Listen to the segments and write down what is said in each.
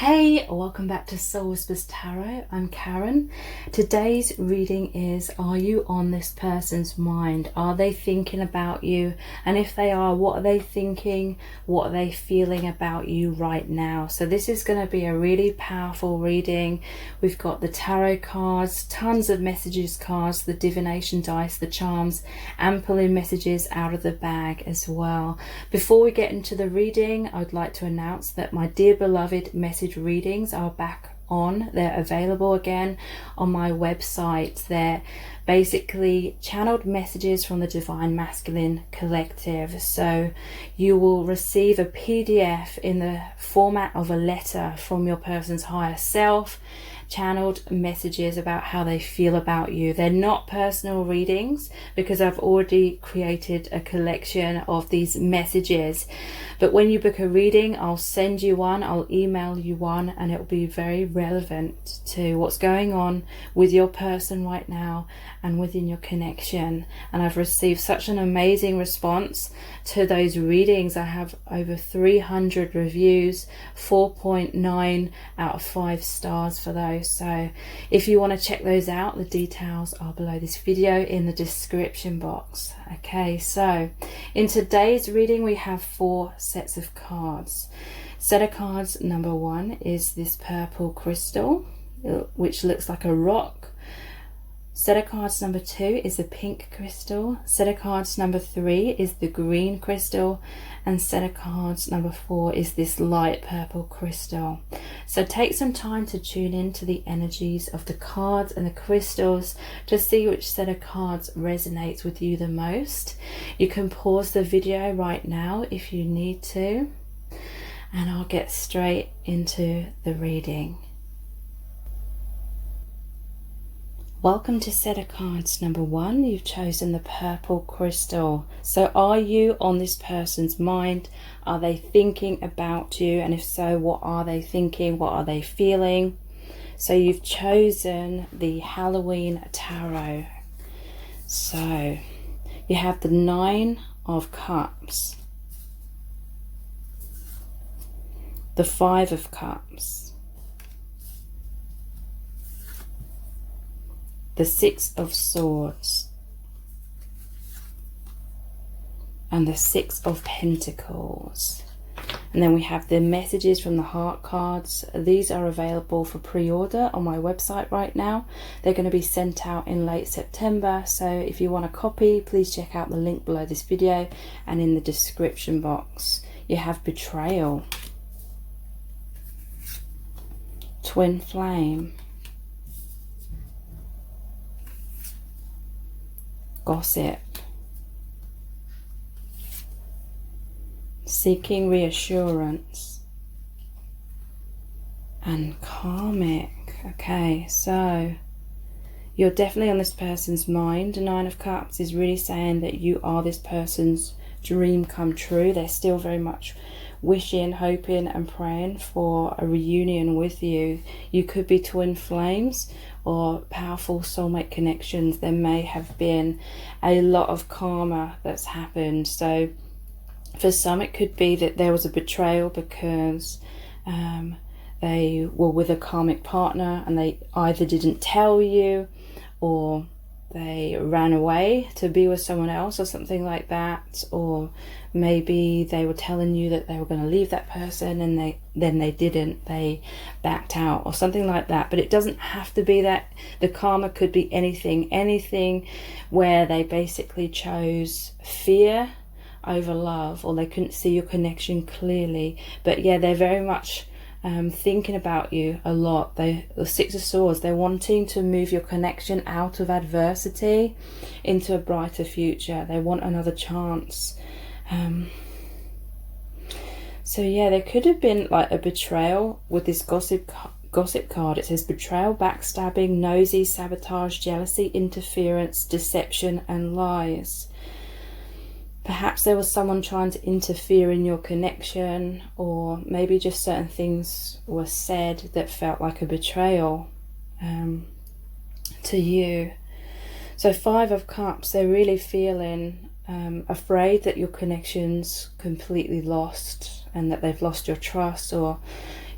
Hey, welcome back to Soul Whispers Tarot. I'm Karen. Today's reading is, are you on this person's mind? Are they thinking about you? And if they are, what are they thinking? What are they feeling about you right now? So this is going to be a really powerful reading. We've got the tarot cards, tons of messages cards, the divination dice, the charms, and pulling messages out of the bag as well. Before we get into the reading, I'd like to announce that my dear beloved message readings are back on. They're available again on my website. They're basically channeled messages from the Divine Masculine Collective. So you will receive a PDF in the format of a letter from your person's higher self, channeled messages about how they feel about you. They're not personal readings because I've already created a collection of these messages. But when you book a reading, I'll send you one, I'll email you one, and it will be very relevant to what's going on with your person right now and within your connection. And I've received such an amazing response to those readings. I have over 300 reviews, 4.9 out of 5 stars for those. So if you want to check those out, the details are below this video in the description box. Okay, so in today's reading we have 4 sets of cards. Set of cards number 1 is this purple crystal, which looks like a rock. Set of cards number 2 is the pink crystal. Set of cards number 3 is the green crystal. And set of cards number 4 is this light purple crystal. So take some time to tune into the energies of the cards and the crystals to see which set of cards resonates with you the most. You can pause the video right now if you need to, and I'll get straight into the reading. Welcome to set of cards number 1. You've chosen the purple crystal. So are you on this person's mind? Are they thinking about you? And if so, what are they thinking? What are they feeling? So you've chosen the Halloween tarot. So you have the 9 of Cups, the 5 of Cups, the 6 of Swords, and the 6 of Pentacles. And then we have the messages from the heart cards. These are available for pre-order on my website right now. They're going to be sent out in late September, so if you want a copy, please check out the link below this video and in the description box. You have Betrayal, Twin Flame, Gossip, Seeking Reassurance, and Karmic. Okay, so you're definitely on this person's mind. The 9 of Cups is really saying that you are this person's dream come true. They're still very much wishing, hoping and praying for a reunion with you. You could be twin flames or powerful soulmate connections. There may have been a lot of karma that's happened. So for some it could be that there was a betrayal because they were with a karmic partner and they either didn't tell you or they ran away to be with someone else or something like that, or maybe they were telling you that they were going to leave that person and then they didn't, they backed out or something like that. But it doesn't have to be that. The karma could be anything where they basically chose fear over love, or they couldn't see your connection clearly. But yeah, they're very much thinking about you a lot. The 6 of Swords, they're wanting to move your connection out of adversity into a brighter future. They want another chance. So yeah, there could have been like a betrayal with this gossip card. It says betrayal, backstabbing, nosy, sabotage, jealousy, interference, deception and lies. Perhaps there was someone trying to interfere in your connection, or maybe just certain things were said that felt like a betrayal to you. So 5 of Cups, they're really feeling afraid that your connection's completely lost and that they've lost your trust, or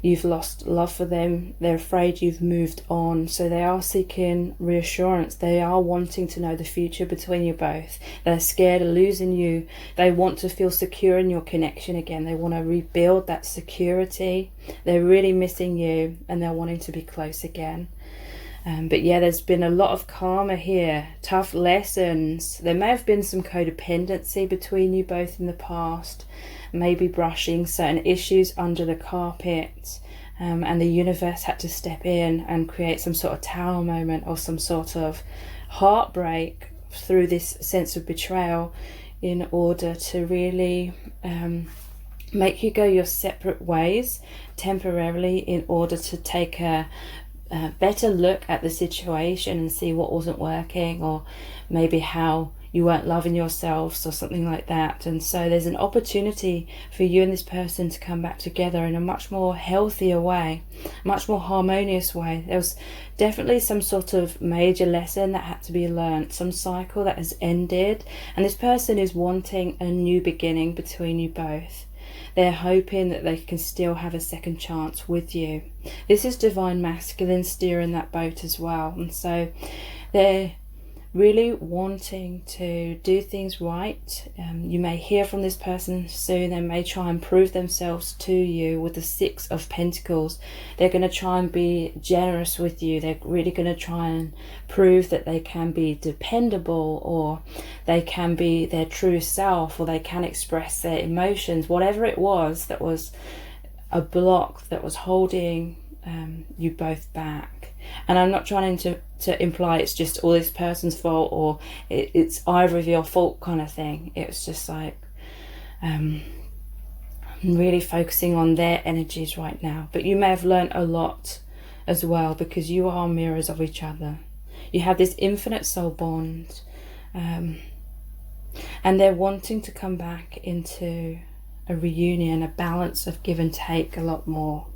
you've lost love for them. They're afraid you've moved on. So they are seeking reassurance. They are wanting to know the future between you both. They're scared of losing you. They want to feel secure in your connection again. They want to rebuild that security. They're really missing you, and they're wanting to be close again. But yeah, there's been a lot of karma here, tough lessons. There may have been some codependency between you both in the past, maybe brushing certain issues under the carpet, and the universe had to step in and create some sort of tower moment or some sort of heartbreak through this sense of betrayal in order to really make you go your separate ways temporarily, in order to take a better look at the situation and see what wasn't working, or maybe how you weren't loving yourselves or something like that. And so there's an opportunity for you and this person to come back together in a much more healthier way, much more harmonious way. There was definitely some sort of major lesson that had to be learned, some cycle that has ended, and this person is wanting a new beginning between you both. They're hoping that they can still have a second chance with you. This is divine masculine steering that boat as well. And so they're really wanting to do things right. You may hear from this person soon. They may try and prove themselves to you with the 6 of Pentacles. They're going to try and be generous with you. They're really going to try and prove that they can be dependable, or they can be their true self, or they can express their emotions, whatever it was that was a block that was holding you both back. And I'm not trying to imply it's just all this person's fault, or it's either of your fault kind of thing. It's just like really focusing on their energies right now. But you may have learned a lot as well, because you are mirrors of each other. You have this infinite soul bond, and they're wanting to come back into a reunion, a balance of give and take a lot more.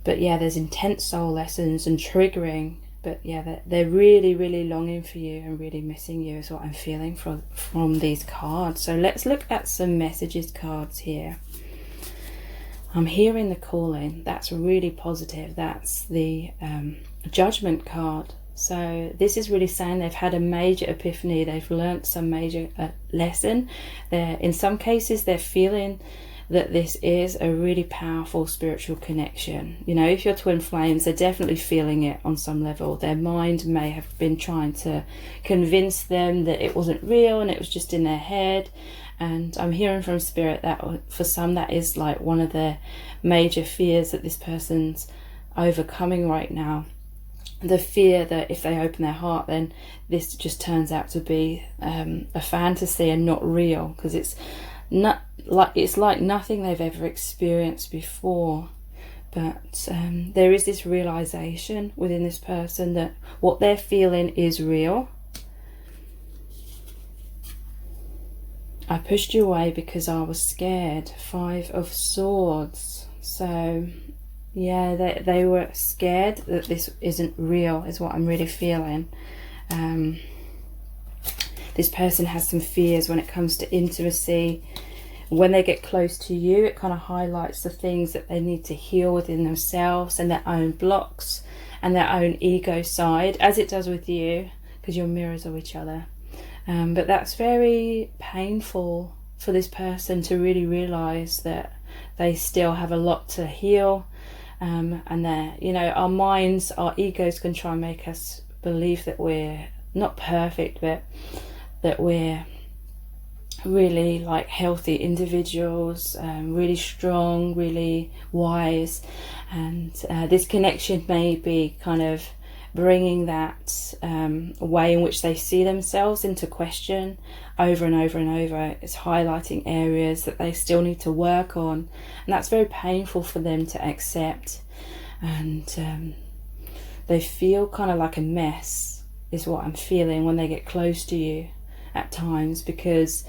But yeah, there's intense soul lessons and triggering. But yeah, they're really, really longing for you and really missing you is what I'm feeling from these cards. So let's look at some messages cards here. I'm hearing the calling. That's really positive. That's the Judgment card. So this is really saying they've had a major epiphany. They've learnt some major lesson. In some cases, they're feeling that this is a really powerful spiritual connection. You know, if you're twin flames, they're definitely feeling it on some level. Their mind may have been trying to convince them that it wasn't real and it was just in their head. And I'm hearing from Spirit that for some, that is like one of the major fears that this person's overcoming right now. The fear that if they open their heart, then this just turns out to be a fantasy and not real, because it's like nothing they've ever experienced before. But there is this realization within this person that what they're feeling is real. I pushed you away because I was scared. 5 of Swords. So yeah, they were scared that this isn't real, is what I'm really feeling. This person has some fears when it comes to intimacy. When they get close to you, it kind of highlights the things that they need to heal within themselves and their own blocks and their own ego side, as it does with you, because you're mirrors of each other. But that's very painful for this person to really realize that they still have a lot to heal. And that, you know, our minds, our egos can try and make us believe that we're not perfect, but that we're really like healthy individuals, really strong, really wise. And this connection may be kind of bringing that way in which they see themselves into question over and over and over. It's highlighting areas that they still need to work on, and that's very painful for them to accept. And they feel kind of like a mess, is what I'm feeling when they get close to you at times, because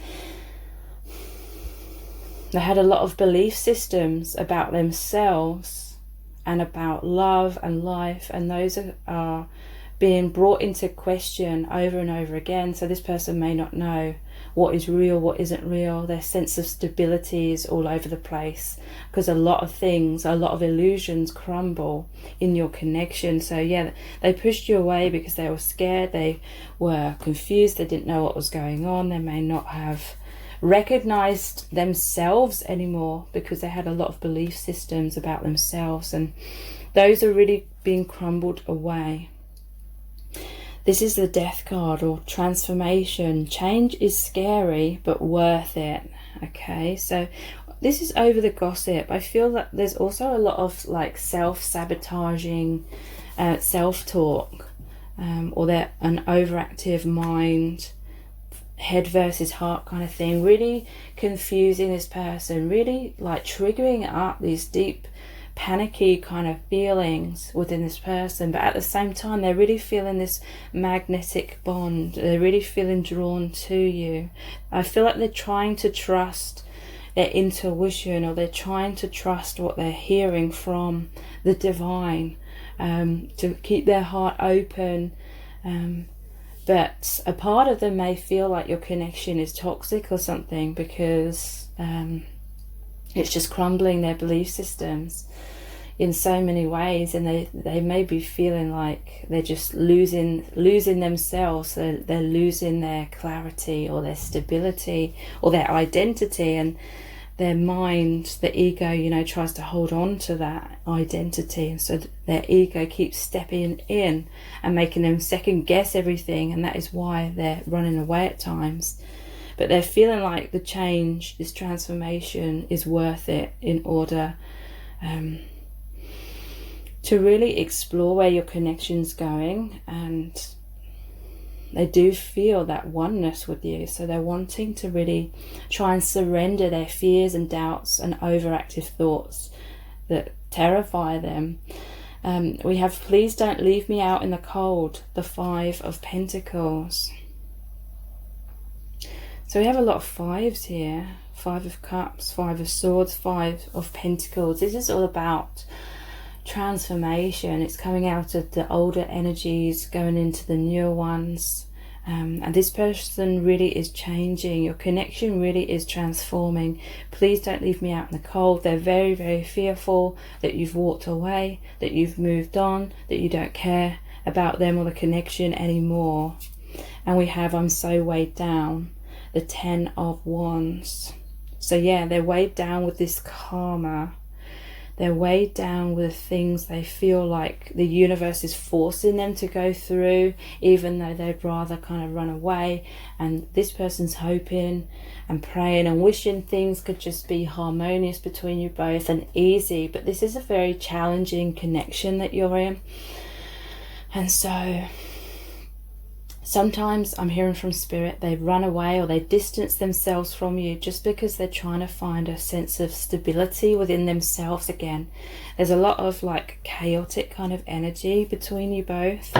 they had a lot of belief systems about themselves and about love and life, and those are being brought into question over and over again. So this person may not know what is real, what isn't real. Their sense of stability is all over the place, because a lot of illusions crumble in your connection. So yeah, they pushed you away because they were scared, they were confused, they didn't know what was going on. They may not have recognized themselves anymore because they had a lot of belief systems about themselves, and those are really being crumbled away. This is the Death card, or transformation. Change is scary but worth it. Okay, so this is over the gossip. I feel that there's also a lot of like self-sabotaging self-talk, or an overactive mind, head versus heart kind of thing, really confusing this person, really like triggering up these deep panicky kind of feelings within this person. But at the same time, they're really feeling this magnetic bond. They're really feeling drawn to you. I feel like they're trying to trust their intuition, or they're trying to trust what they're hearing from the divine, to keep their heart open. But a part of them may feel like your connection is toxic or something, because it's just crumbling their belief systems in so many ways, and they may be feeling like they're just losing themselves. They're losing their clarity, or their stability, or their identity, and their mind, the ego, tries to hold on to that identity, and so their ego keeps stepping in and making them second guess everything, and that is why they're running away at times. But they're feeling like the change, this transformation, is worth it in order to really explore where your connection's going. And they do feel that oneness with you, so they're wanting to really try and surrender their fears and doubts and overactive thoughts that terrify them. We have please don't leave me out in the cold, the 5 of Pentacles. So we have a lot of 5s here. 5 of Cups, 5 of Swords, 5 of Pentacles. This is all about transformation. It's coming out of the older energies, going into the newer ones. And this person really is changing. Your connection really is transforming. Please don't leave me out in the cold. They're very, very fearful that you've walked away, that you've moved on, that you don't care about them or the connection anymore. And we have I'm so weighed down, the 10 of Wands. So yeah, they're weighed down with this karma. They're weighed down with things they feel like the universe is forcing them to go through, even though they'd rather kind of run away. And this person's hoping and praying and wishing things could just be harmonious between you both and easy. But this is a very challenging connection that you're in. And so sometimes I'm hearing from Spirit, they run away or they distance themselves from you just because they're trying to find a sense of stability within themselves again. There's a lot of like chaotic kind of energy between you both.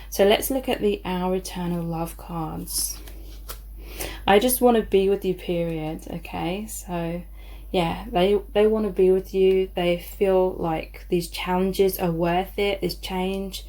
So let's look at the Our Eternal Love cards. I just want to be with you, period. Okay, so yeah, they want to be with you. They feel like these challenges are worth it. This change,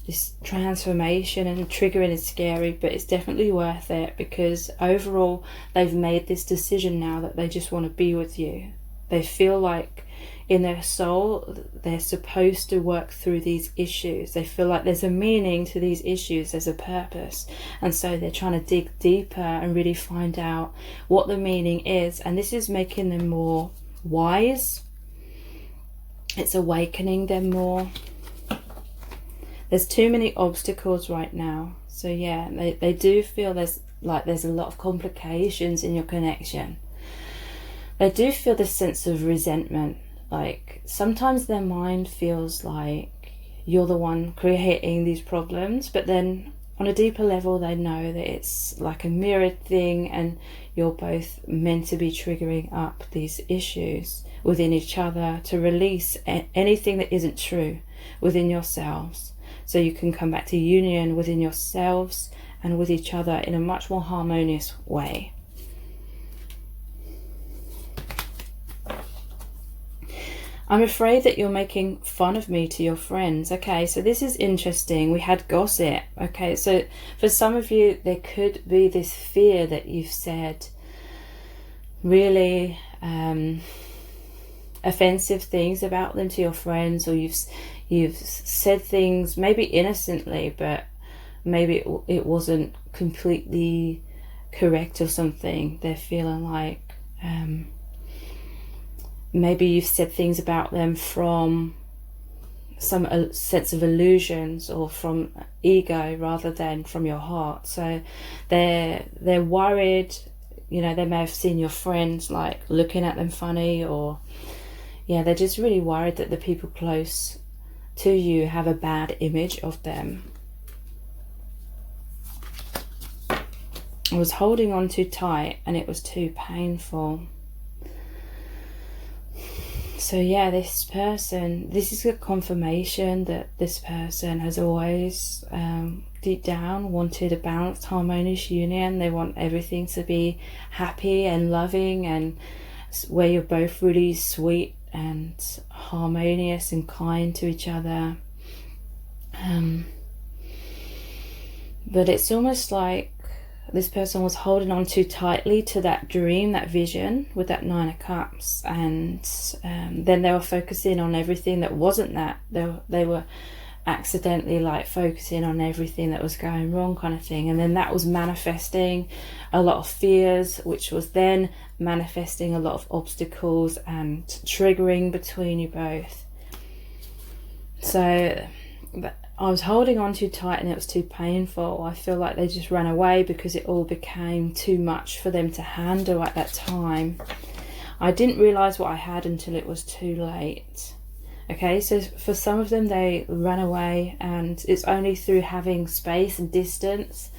this transformation and triggering is scary, but it's definitely worth it, because overall they've made this decision now that they just want to be with you. They feel like in their soul they're supposed to work through these issues. They feel like there's a meaning to these issues, there's a purpose, and so they're trying to dig deeper and really find out what the meaning is. And this is making them more wise. It's awakening them more. There's too many obstacles right now. So yeah, they do feel there's a lot of complications in your connection. They do feel this sense of resentment. Like sometimes their mind feels like you're the one creating these problems, but then on a deeper level they know that it's like a mirrored thing, and you're both meant to be triggering up these issues within each other to release anything that isn't true within yourselves, so you can come back to union within yourselves and with each other in a much more harmonious way. I'm afraid that you're making fun of me to your friends. Okay, so this is interesting. We had gossip. Okay, so for some of you, there could be this fear that you've said really offensive things about them to your friends, or you've said things maybe innocently, but maybe it wasn't completely correct or something. They're feeling like maybe you've said things about them from some sense of illusions or from ego rather than from your heart. So they're worried, you know, they may have seen your friends like looking at them funny, or yeah, they're just really worried that the people close to you have a bad image of them. I was holding on too tight and it was too painful. So yeah, this person, this is a confirmation that this person has always deep down wanted a balanced, harmonious union. They want everything to be happy and loving, and where you're both really sweet and harmonious and kind to each other. But it's almost like this person was holding on too tightly to that dream, that vision with that 9 of Cups, and then they were focusing on everything that wasn't that. They were accidentally like focusing on everything that was going wrong, kind of thing, and then that was manifesting a lot of fears, which was then manifesting a lot of obstacles and triggering between you both. So I was holding on too tight and it was too painful. I feel like they just ran away because it all became too much for them to handle at that time. I didn't realise what I had until it was too late. Okay, so for some of them, they ran away, and it's only through having space and distance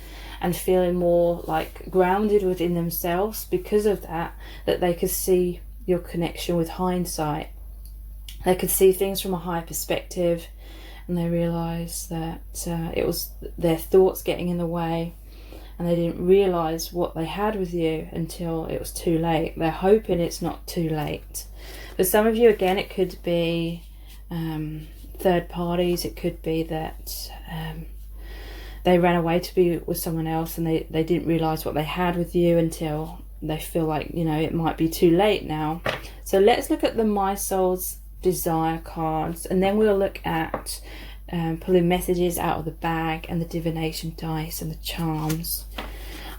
and feeling more like grounded within themselves because of that they could see your connection with hindsight. They could see things from a higher perspective, and they realised that it was their thoughts getting in the way, and they didn't realise what they had with you until it was too late. They're hoping it's not too late. For some of you, again, it could be third parties. It could be that they ran away to be with someone else, and they didn't realise what they had with you until they feel like, you know, it might be too late now. So let's look at the My Soul's Desire cards, and then we'll look at pulling messages out of the bag and the divination dice and the charms.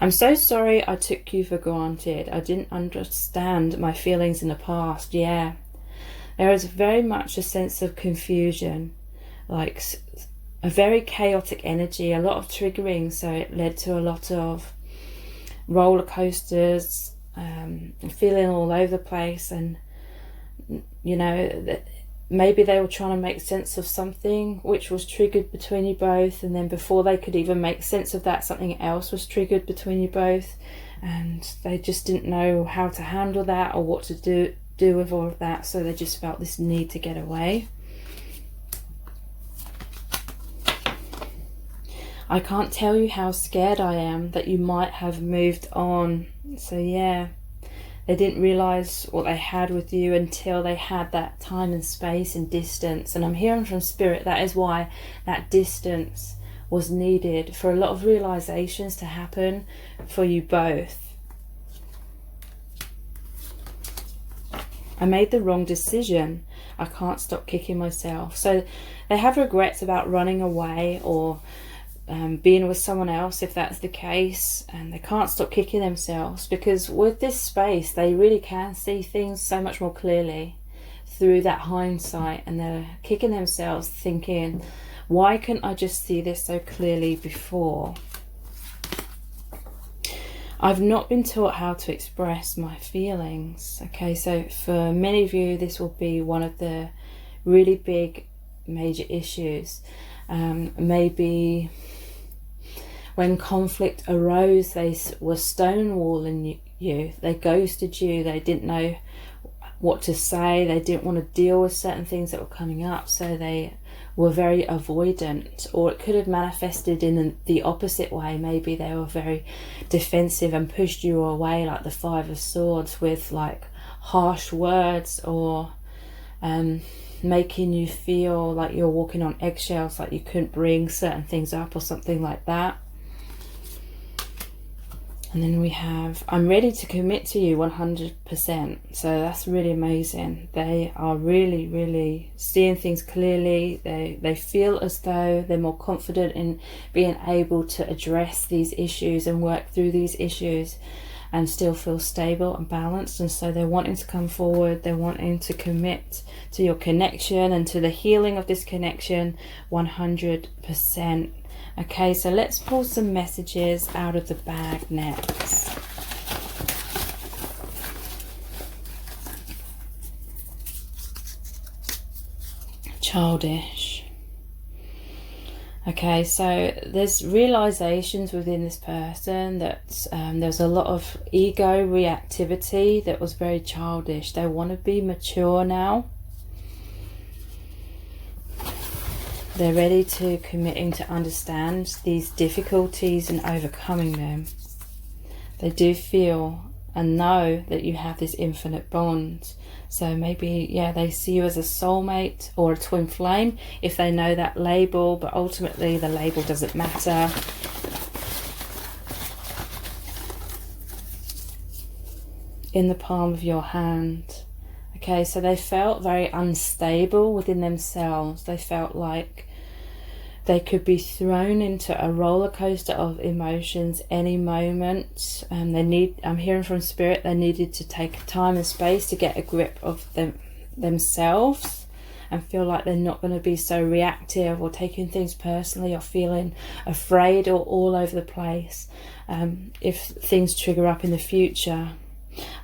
I'm so sorry I took you for granted. I didn't understand my feelings in the past. Yeah, there is very much a sense of confusion, like a very chaotic energy, a lot of triggering, so it led to a lot of roller coasters, feeling all over the place. And you know, that maybe they were trying to make sense of something which was triggered between you both, and then before they could even make sense of that, something else was triggered between you both, and they just didn't know how to handle that or what to do with all of that, so they just felt this need to get away. I can't tell you how scared I am that you might have moved on. So yeah, they didn't realise what they had with you until they had that time and space and distance. And I'm hearing from Spirit that is why that distance was needed, for a lot of realisations to happen for you both. I made the wrong decision. I can't stop kicking myself. So they have regrets about running away or being with someone else, if that's the case, and they can't stop kicking themselves, because with this space they really can see things so much more clearly through that hindsight, and they're kicking themselves thinking, why couldn't I just see this so clearly before? I've not been taught how to express my feelings. Okay, so for many of you this will be one of the really big major issues. Maybe when conflict arose, they were stonewalling you, they ghosted you, they didn't know what to say, they didn't want to deal with certain things that were coming up, so they were very avoidant. Or it could have manifested in the opposite way. Maybe they were very defensive and pushed you away, like the 5 of Swords, with like harsh words, or making you feel like you're walking on eggshells, like you couldn't bring certain things up or something like that. And then we have, I'm ready to commit to you 100%. So that's really amazing. They are really, really seeing things clearly. They feel as though they're more confident in being able to address these issues and work through these issues and still feel stable and balanced. And so they're wanting to come forward. They're wanting to commit to your connection and to the healing of this connection 100%. Okay, so let's pull some messages out of the bag next. Childish. Okay, so there's realizations within this person that there's a lot of ego reactivity that was very childish. They want to be mature now. They're ready to committing to understand these difficulties and overcoming them. They do feel and know that you have this infinite bond. So maybe, yeah, they see you as a soulmate or a twin flame if they know that label, but ultimately the label doesn't matter. In the palm of your hand. Okay, so they felt very unstable within themselves. They felt like they could be thrown into a roller coaster of emotions any moment. I'm hearing from Spirit, they needed to take time and space to get a grip of themselves and feel like they're not going to be so reactive or taking things personally or feeling afraid or all over the place if things trigger up in the future.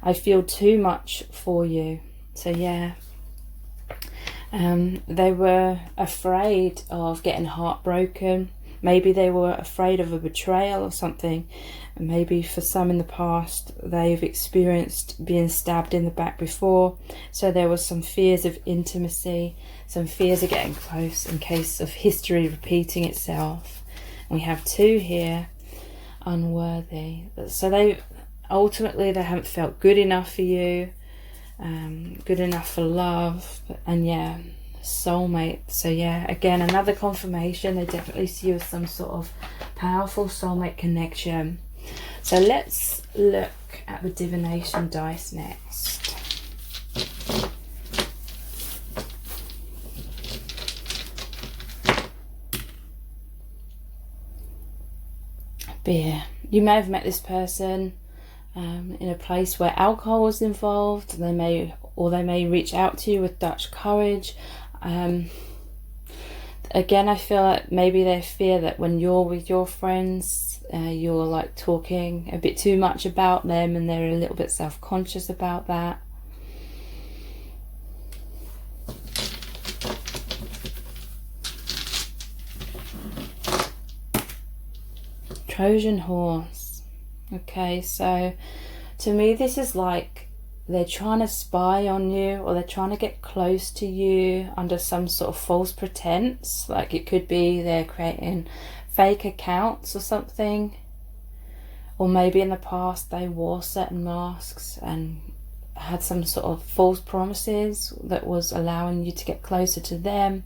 I feel too much for you. So yeah, they were afraid of getting heartbroken. Maybe they were afraid of a betrayal or something. And maybe for some in the past, they've experienced being stabbed in the back before. So there was some fears of intimacy, some fears of getting close in case of history repeating itself. And we have 2 here, unworthy. So they haven't felt good enough for you. Good enough for love, and yeah, soulmate. So yeah, again, another confirmation. They definitely see you as some sort of powerful soulmate connection. So let's look at the divination dice next. Beer. You may have met this person in a place where alcohol was involved. They may reach out to you with Dutch courage. Again, I feel like maybe they fear that when you're with your friends, you're like talking a bit too much about them, and they're a little bit self-conscious about that. Trojan horse. Okay, so to me this is like they're trying to spy on you, or they're trying to get close to you under some sort of false pretense. Like it could be they're creating fake accounts or something, or maybe in the past they wore certain masks and had some sort of false promises that was allowing you to get closer to them.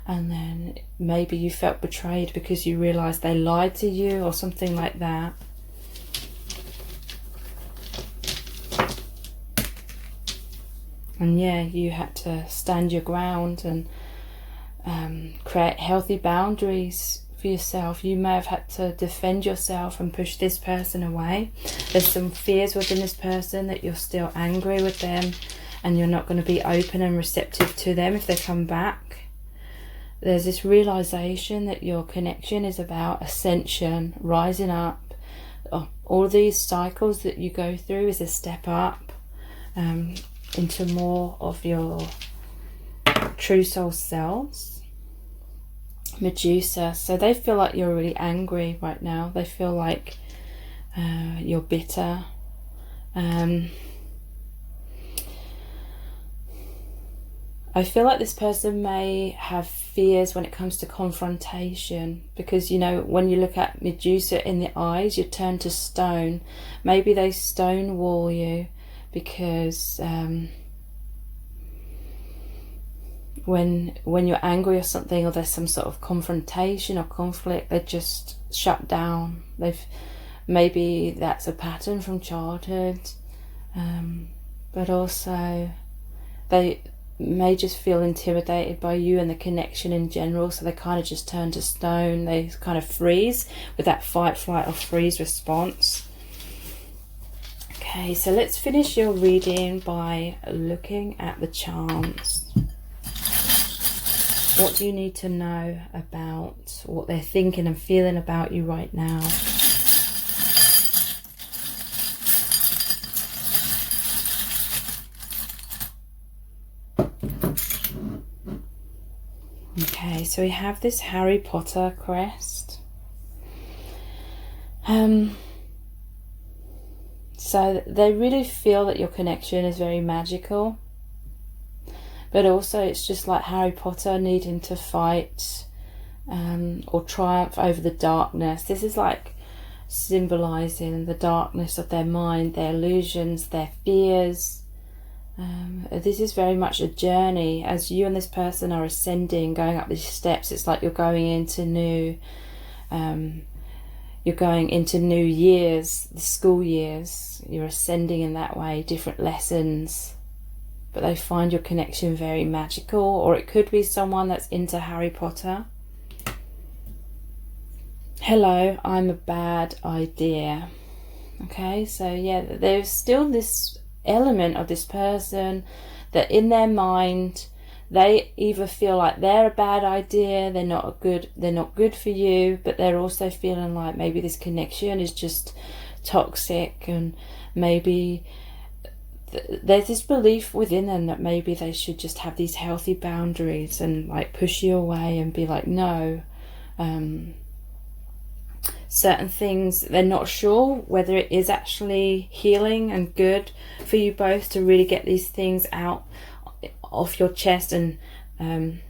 And then maybe you felt betrayed because you realized they lied to you or something like that. And yeah, you had to stand your ground and create healthy boundaries for yourself. You may have had to defend yourself and push this person away. There's some fears within this person that you're still angry with them and you're not going to be open and receptive to them if they come back. There's this realization that your connection is about ascension, rising up. All these cycles that you go through is a step up into more of your true soul selves. Medusa. So they feel like you're really angry right now. They feel like you're bitter. I feel like this person may have fears when it comes to confrontation, because, you know, when you look at Medusa in the eyes, you turn to stone. Maybe they stonewall you because when you're angry or something, or there's some sort of confrontation or conflict, they just shut down. Maybe that's a pattern from childhood, but also they may just feel intimidated by you and the connection in general, so they kind of just turn to stone. They kind of freeze with that fight, flight or freeze response. Okay, so let's finish your reading by looking at the charms. What do you need to know about what they're thinking and feeling about you right now? Okay, so we have this Harry Potter crest. So they really feel that your connection is very magical, but also it's just like Harry Potter needing to fight or triumph over the darkness. This is like symbolizing the darkness of their mind, their illusions, their fears. This is very much a journey. As you and this person are ascending, going up these steps, it's like you're going into new years, the school years. You're ascending in that way, different lessons, but they find your connection very magical. Or it could be someone that's into Harry Potter. Hello, I'm a bad idea. Okay, so yeah, there's still this element of this person that in their mind they either feel like they're a bad idea, they're not good for you, but they're also feeling like maybe this connection is just toxic, and maybe there's this belief within them that maybe they should just have these healthy boundaries and like push you away and be like no. Certain things, they're not sure whether it is actually healing and good for you both to really get these things out off your chest and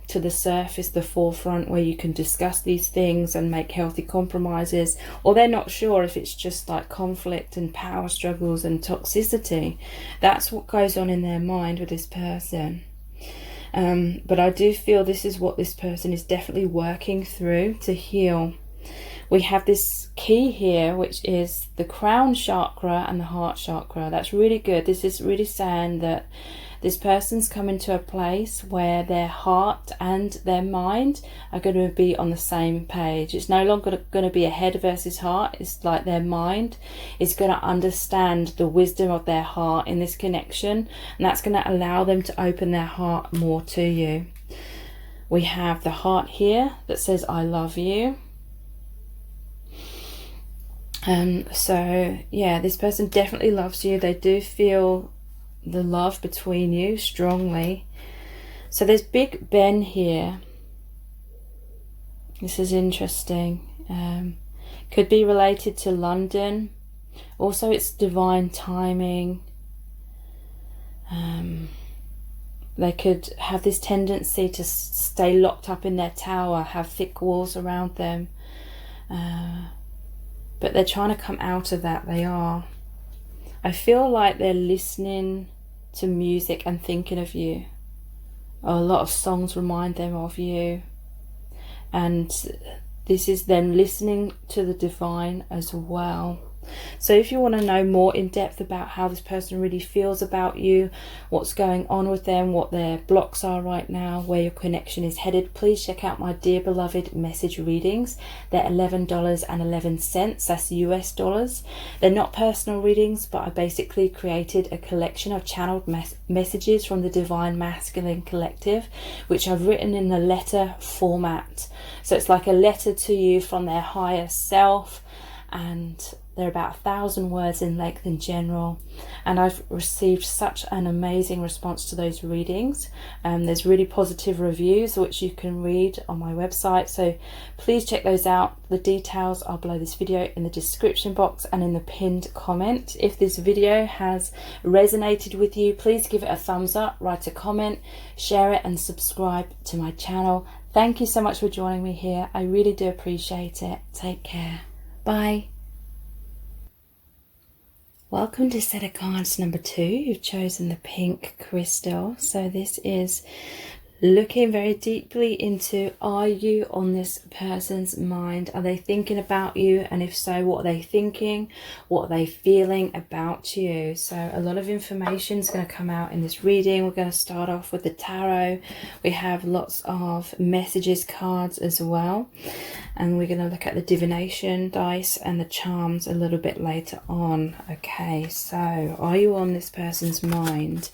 to the surface, the forefront, where you can discuss these things and make healthy compromises. Or they're not sure if it's just like conflict and power struggles and toxicity. That's what goes on in their mind with this person. But I do feel this is what this person is definitely working through to heal. We have this key here, which is the crown chakra and the heart chakra. That's really good. This is really saying that this person's coming to a place where their heart and their mind are going to be on the same page. It's no longer going to be a head versus heart. It's like their mind is going to understand the wisdom of their heart in this connection, and that's going to allow them to open their heart more to you. We have the heart here that says, I love you. So yeah, this person definitely loves you. They do feel the love between you strongly. So there's Big Ben here. This is interesting. Could be related to London. Also, it's divine timing. They could have this tendency to stay locked up in their tower, have thick walls around them. But they're trying to come out of that. They are. I feel like they're listening to music and thinking of you. A lot of songs remind them of you. And this is them listening to the divine as well. So if you want to know more in depth about how this person really feels about you, what's going on with them, what their blocks are right now, where your connection is headed, please check out my Dear Beloved message readings. They're $11.11. That's US dollars. They're not personal readings, but I basically created a collection of channeled messages from the Divine Masculine Collective, which I've written in a letter format. So it's like a letter to you from their higher self, and they're about 1,000 words in length in general, and I've received such an amazing response to those readings. There's really positive reviews which you can read on my website, so please check those out. The details are below this video in the description box and in the pinned comment. If this video has resonated with you, please give it a thumbs up, write a comment, share it and subscribe to my channel. Thank you so much for joining me here. I really do appreciate it. Take care. Bye. Welcome to set of cards number 2. You've chosen the pink crystal. So this is Looking very deeply into, are you on this person's mind? Are they thinking about you? And if so, what are they thinking? What are they feeling about you? So a lot of information is going to come out in this reading. We're going to start off with the tarot. We have lots of messages cards as well. And we're going to look at the divination dice and the charms a little bit later on. Okay, so are you on this person's mind?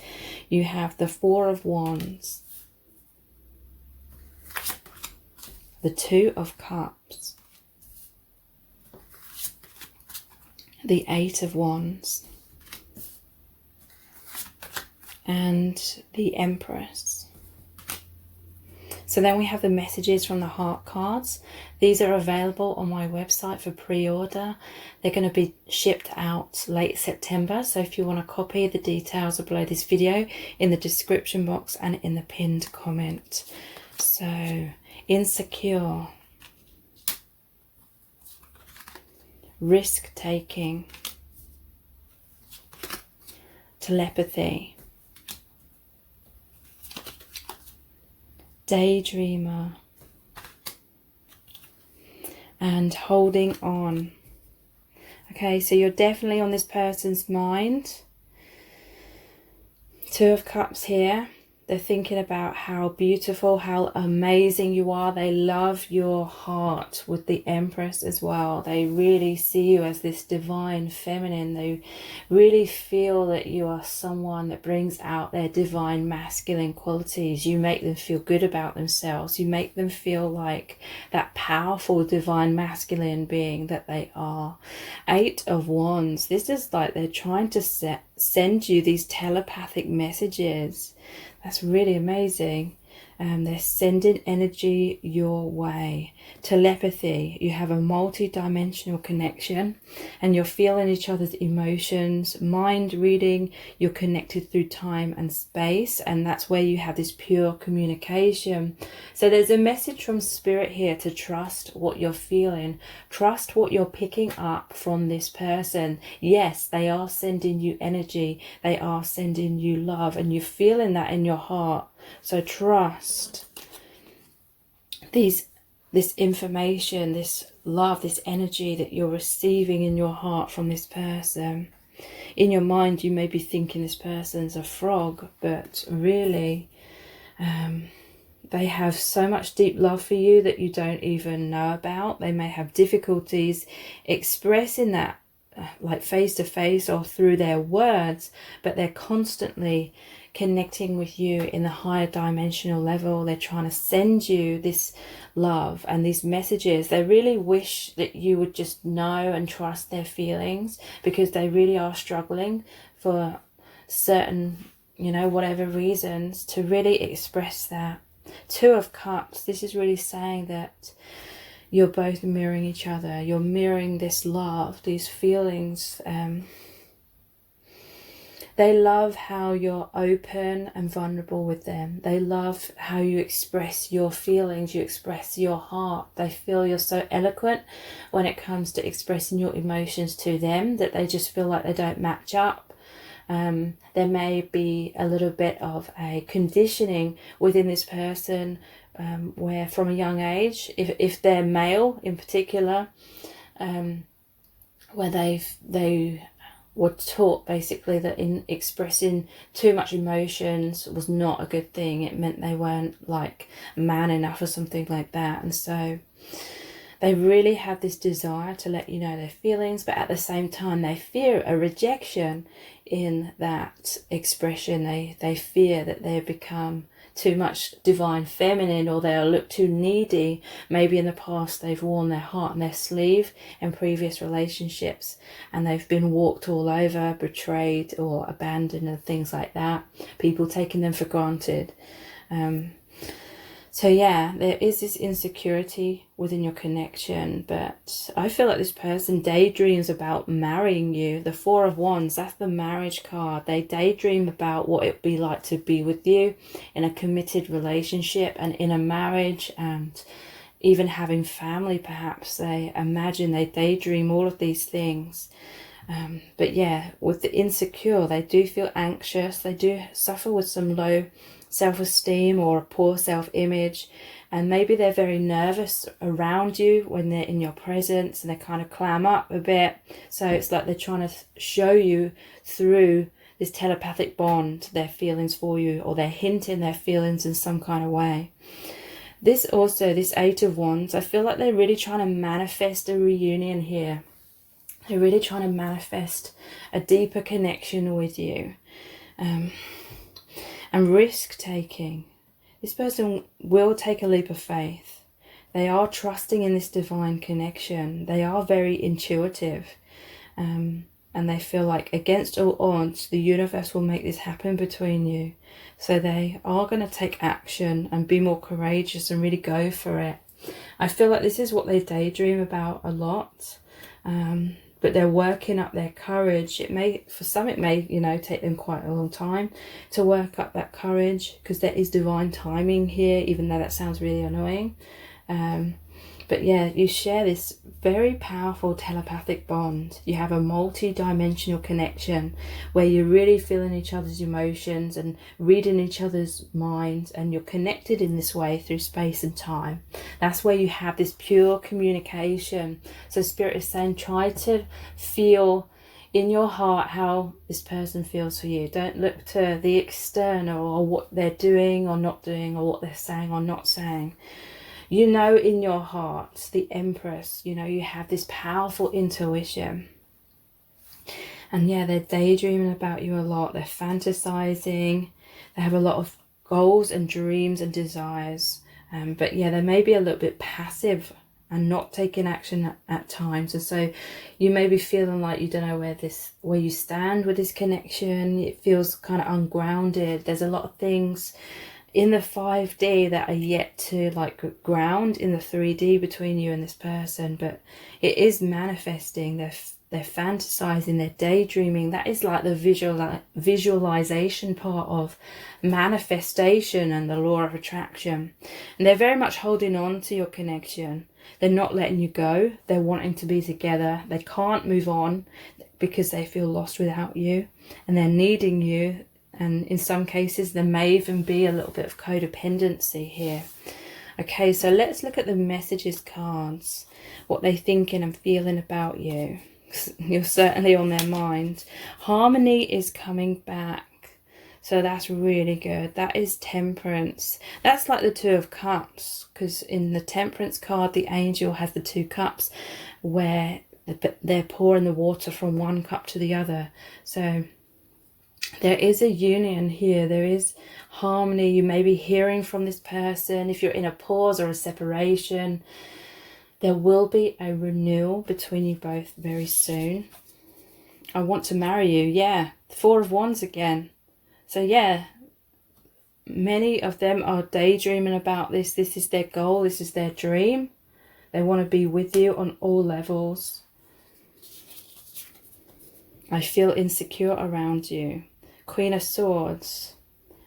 You have the Four of Wands, the Two of Cups, the Eight of Wands, and the Empress. So then we have the messages from the heart cards. These are available on my website for pre-order. They're going to be shipped out late September. So if you want a copy, the details are below this video in the description box and in the pinned comment. So insecure, risk-taking, telepathy, daydreamer, and holding on. Okay, so you're definitely on this person's mind. Two of Cups here. They're thinking about how beautiful, how amazing you are. They love your heart with the Empress as well. They really see you as this divine feminine. They really feel that you are someone that brings out their divine masculine qualities. You make them feel good about themselves. You make them feel like that powerful divine masculine being that they are. Eight of Wands. This is like they're trying to send you these telepathic messages. That's really amazing. They're sending energy your way. Telepathy. You have a multi-dimensional connection and you're feeling each other's emotions. Mind reading. You're connected through time and space, and that's where you have this pure communication. So there's a message from Spirit here to trust what you're feeling. Trust what you're picking up from this person. Yes, they are sending you energy. They are sending you love, and you're feeling that in your heart. So trust this information, this love, this energy that you're receiving in your heart from this person. In your mind, you may be thinking this person's a frog, but really they have so much deep love for you that you don't even know about. They may have difficulties expressing that like face to face or through their words, but they're constantly connecting with you in the higher dimensional level. They're trying to send you this love and these messages. They really wish that you would just know and trust their feelings, because they really are struggling for certain, whatever reasons, to really express that. Two of Cups. This is really saying that you're both mirroring each other. You're mirroring this love, these feelings. They love how you're open and vulnerable with them. They love how you express your feelings, you express your heart. They feel you're so eloquent when it comes to expressing your emotions to them that they just feel like they don't match up. There may be a little bit of a conditioning within this person where from a young age, if they're male in particular, where they were taught basically that in expressing too much emotions was not a good thing. It meant they weren't like man enough or something like that. And so they really have this desire to let you know their feelings, but at the same time they fear a rejection in that expression. They fear that they become too much divine feminine, or they'll look too needy. Maybe in the past they've worn their heart on their sleeve in previous relationships and they've been walked all over, betrayed or abandoned and things like that. People taking them for granted. So yeah, there is this insecurity within your connection, but I feel like this person daydreams about marrying you. The Four of Wands, that's the marriage card. They daydream about what it'd be like to be with you in a committed relationship and in a marriage, and even having family perhaps. They imagine, they daydream all of these things. But yeah, with the insecure, they do feel anxious. They do suffer with some low self-esteem or a poor self-image, and maybe they're very nervous around you when they're in your presence, and they kind of clam up a bit. So it's like they're trying to show you through this telepathic bond their feelings for you, or they're hinting their feelings in some kind of way. This Eight of Wands, I feel like they're really trying to manifest a reunion here. They're really trying to manifest a deeper connection with you. And risk-taking. This person will take a leap of faith. They are trusting in this divine connection. They are very intuitive. And they feel like against all odds, the universe will make this happen between you. So they are going to take action and be more courageous and really go for it. I feel like this is what they daydream about a lot. But they're working up their courage. For some, it may, take them quite a long time to work up that courage, because there is divine timing here, even though that sounds really annoying. But yeah, you share this very powerful telepathic bond. You have a multi-dimensional connection where you're really feeling each other's emotions and reading each other's minds, and you're connected in this way through space and time. That's where you have this pure communication. So Spirit is saying, try to feel in your heart how this person feels for you. Don't look to the external or what they're doing or not doing, or what they're saying or not saying. In your heart, the Empress, you have this powerful intuition. And yeah, they're daydreaming about you a lot. They're fantasizing. They have a lot of goals and dreams and desires. But yeah, they may be a little bit passive and not taking action at times. And so you may be feeling like you don't know where you stand with this connection. It feels kind of ungrounded. There's a lot of things in the 5D that are yet to ground in the 3D between you and this person, but it is manifesting. They're fantasizing, they're daydreaming. That is like the visualization part of manifestation and the law of attraction. And they're very much holding on to your connection. They're not letting you go. They're wanting to be together. They can't move on because they feel lost without you, and they're needing you. And in some cases, there may even be a little bit of codependency here. Okay, so let's look at the messages cards, what they're thinking and feeling about you. You're certainly on their mind. Harmony is coming back. So that's really good. That is Temperance. That's like the Two of Cups, because in the Temperance card, the angel has the 2 cups where they're pouring the water from one cup to the other. So there is a union here. There is harmony. You may be hearing from this person. If you're in a pause or a separation, there will be a renewal between you both very soon. I want to marry you. Yeah, 4 of Wands again. So yeah, many of them are daydreaming about this. This is their goal. This is their dream. They want to be with you on all levels. I feel insecure around you. Queen of Swords.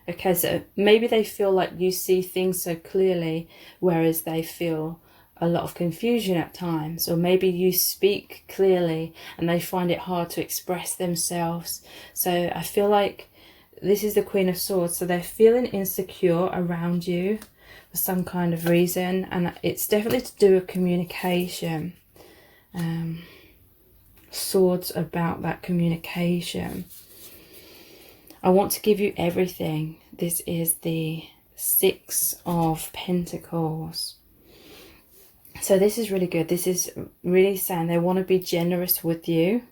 Okay, so maybe they feel like you see things so clearly, whereas they feel a lot of confusion at times. Or maybe you speak clearly and they find it hard to express themselves. So I feel like this is the Queen of Swords. So they're feeling insecure around you for some kind of reason. And it's definitely to do with communication. Swords about that communication. I want to give you everything. This is the 6 of Pentacles. So this is really good. This is really saying they want to be generous with you.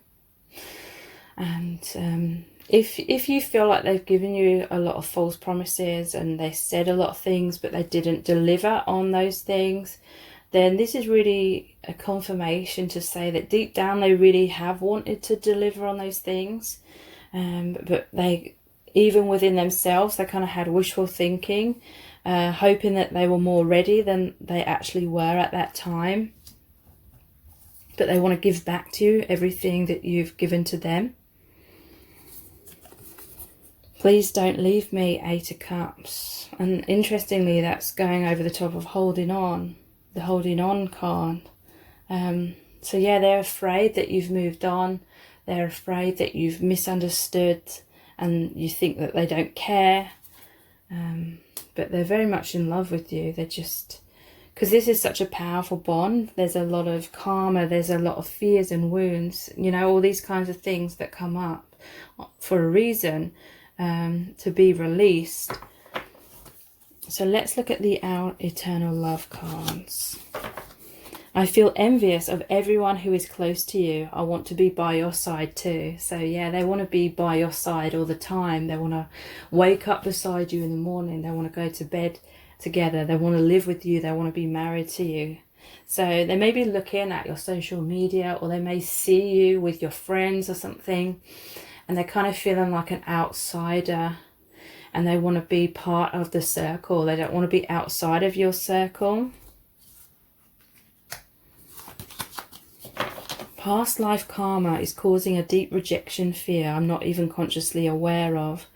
And if you feel like they've given you a lot of false promises and they said a lot of things but they didn't deliver on those things, then this is really a confirmation to say that deep down they really have wanted to deliver on those things. But they, even within themselves, they kind of had wishful thinking, hoping that they were more ready than they actually were at that time. But they want to give back to you everything that you've given to them. Please don't leave me, 8 of Cups. And interestingly, that's going over the top of holding on, the holding on card. So yeah, they're afraid that you've moved on. They're afraid that you've misunderstood and you think that they don't care. But they're very much in love with you. They're just, because this is such a powerful bond, there's a lot of karma, there's a lot of fears and wounds, you know, all these kinds of things that come up for a reason, to be released. So let's look at our eternal love cards. I feel envious of everyone who is close to you. I want to be by your side too. So yeah, they want to be by your side all the time. They want to wake up beside you in the morning. They want to go to bed together. They want to live with you. They want to be married to you. So they may be looking at your social media, or they may see you with your friends or something, and they're kind of feeling like an outsider, and they want to be part of the circle. They don't want to be outside of your circle. Past life karma is causing a deep rejection fear I'm not even consciously aware of.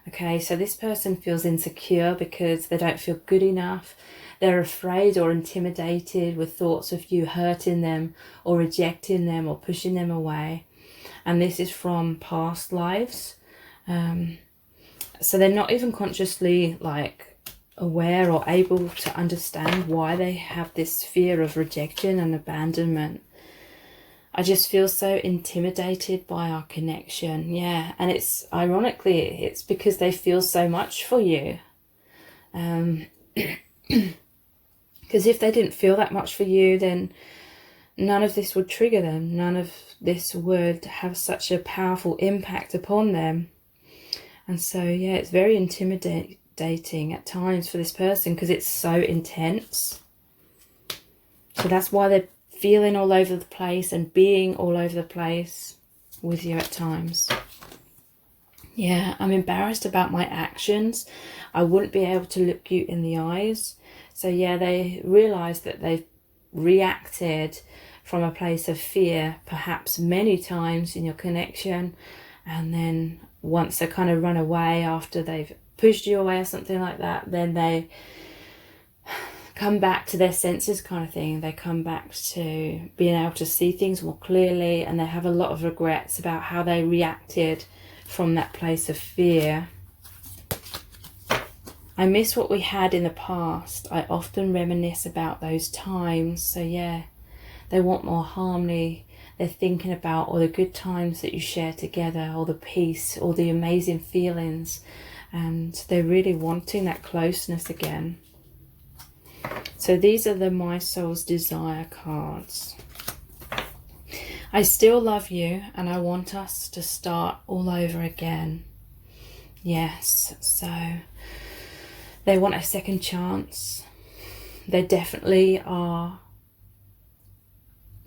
Okay, so this person feels insecure because they don't feel good enough. They're afraid or intimidated with thoughts of you hurting them or rejecting them or pushing them away. And this is from past lives. So they're not even consciously like aware or able to understand why they have this fear of rejection and abandonment. I just feel so intimidated by our connection. Yeah, and it's ironically, it's because they feel so much for you. Because if they didn't feel that much for you, then none of this would trigger them. None of this would have such a powerful impact upon them. And so, yeah, it's very intimidating at times for this person because it's so intense. So that's why they're feeling all over the place and being all over the place with you at times. Yeah, I'm embarrassed about my actions. I wouldn't be able to look you in the eyes. So yeah, they realize that they've reacted from a place of fear, perhaps many times in your connection. And then once they kind of run away after they've pushed you away or something like that, then they come back to their senses kind of thing. They come back to being able to see things more clearly, and they have a lot of regrets about how they reacted from that place of fear. I miss what we had in the past. I often reminisce about those times. So yeah, they want more harmony. They're thinking about all the good times that you share together, all the peace, all the amazing feelings, and they're really wanting that closeness again. So these are the My Soul's Desire cards. I still love you and I want us to start all over again. Yes, so they want a second chance. They definitely are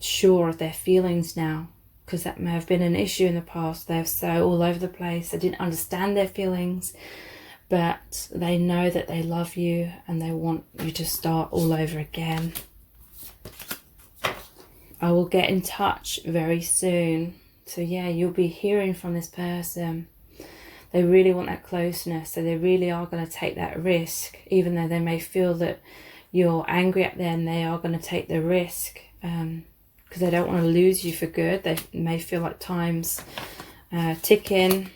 sure of their feelings now, because that may have been an issue in the past. They're so all over the place. They didn't understand their feelings. But they know that they love you and they want you to start all over again. I will get in touch very soon. So yeah, you'll be hearing from this person. They really want that closeness. So they really are going to take that risk. Even though they may feel that you're angry at them, they are going to take the risk. Because they don't want to lose you for good. They may feel like time's ticking.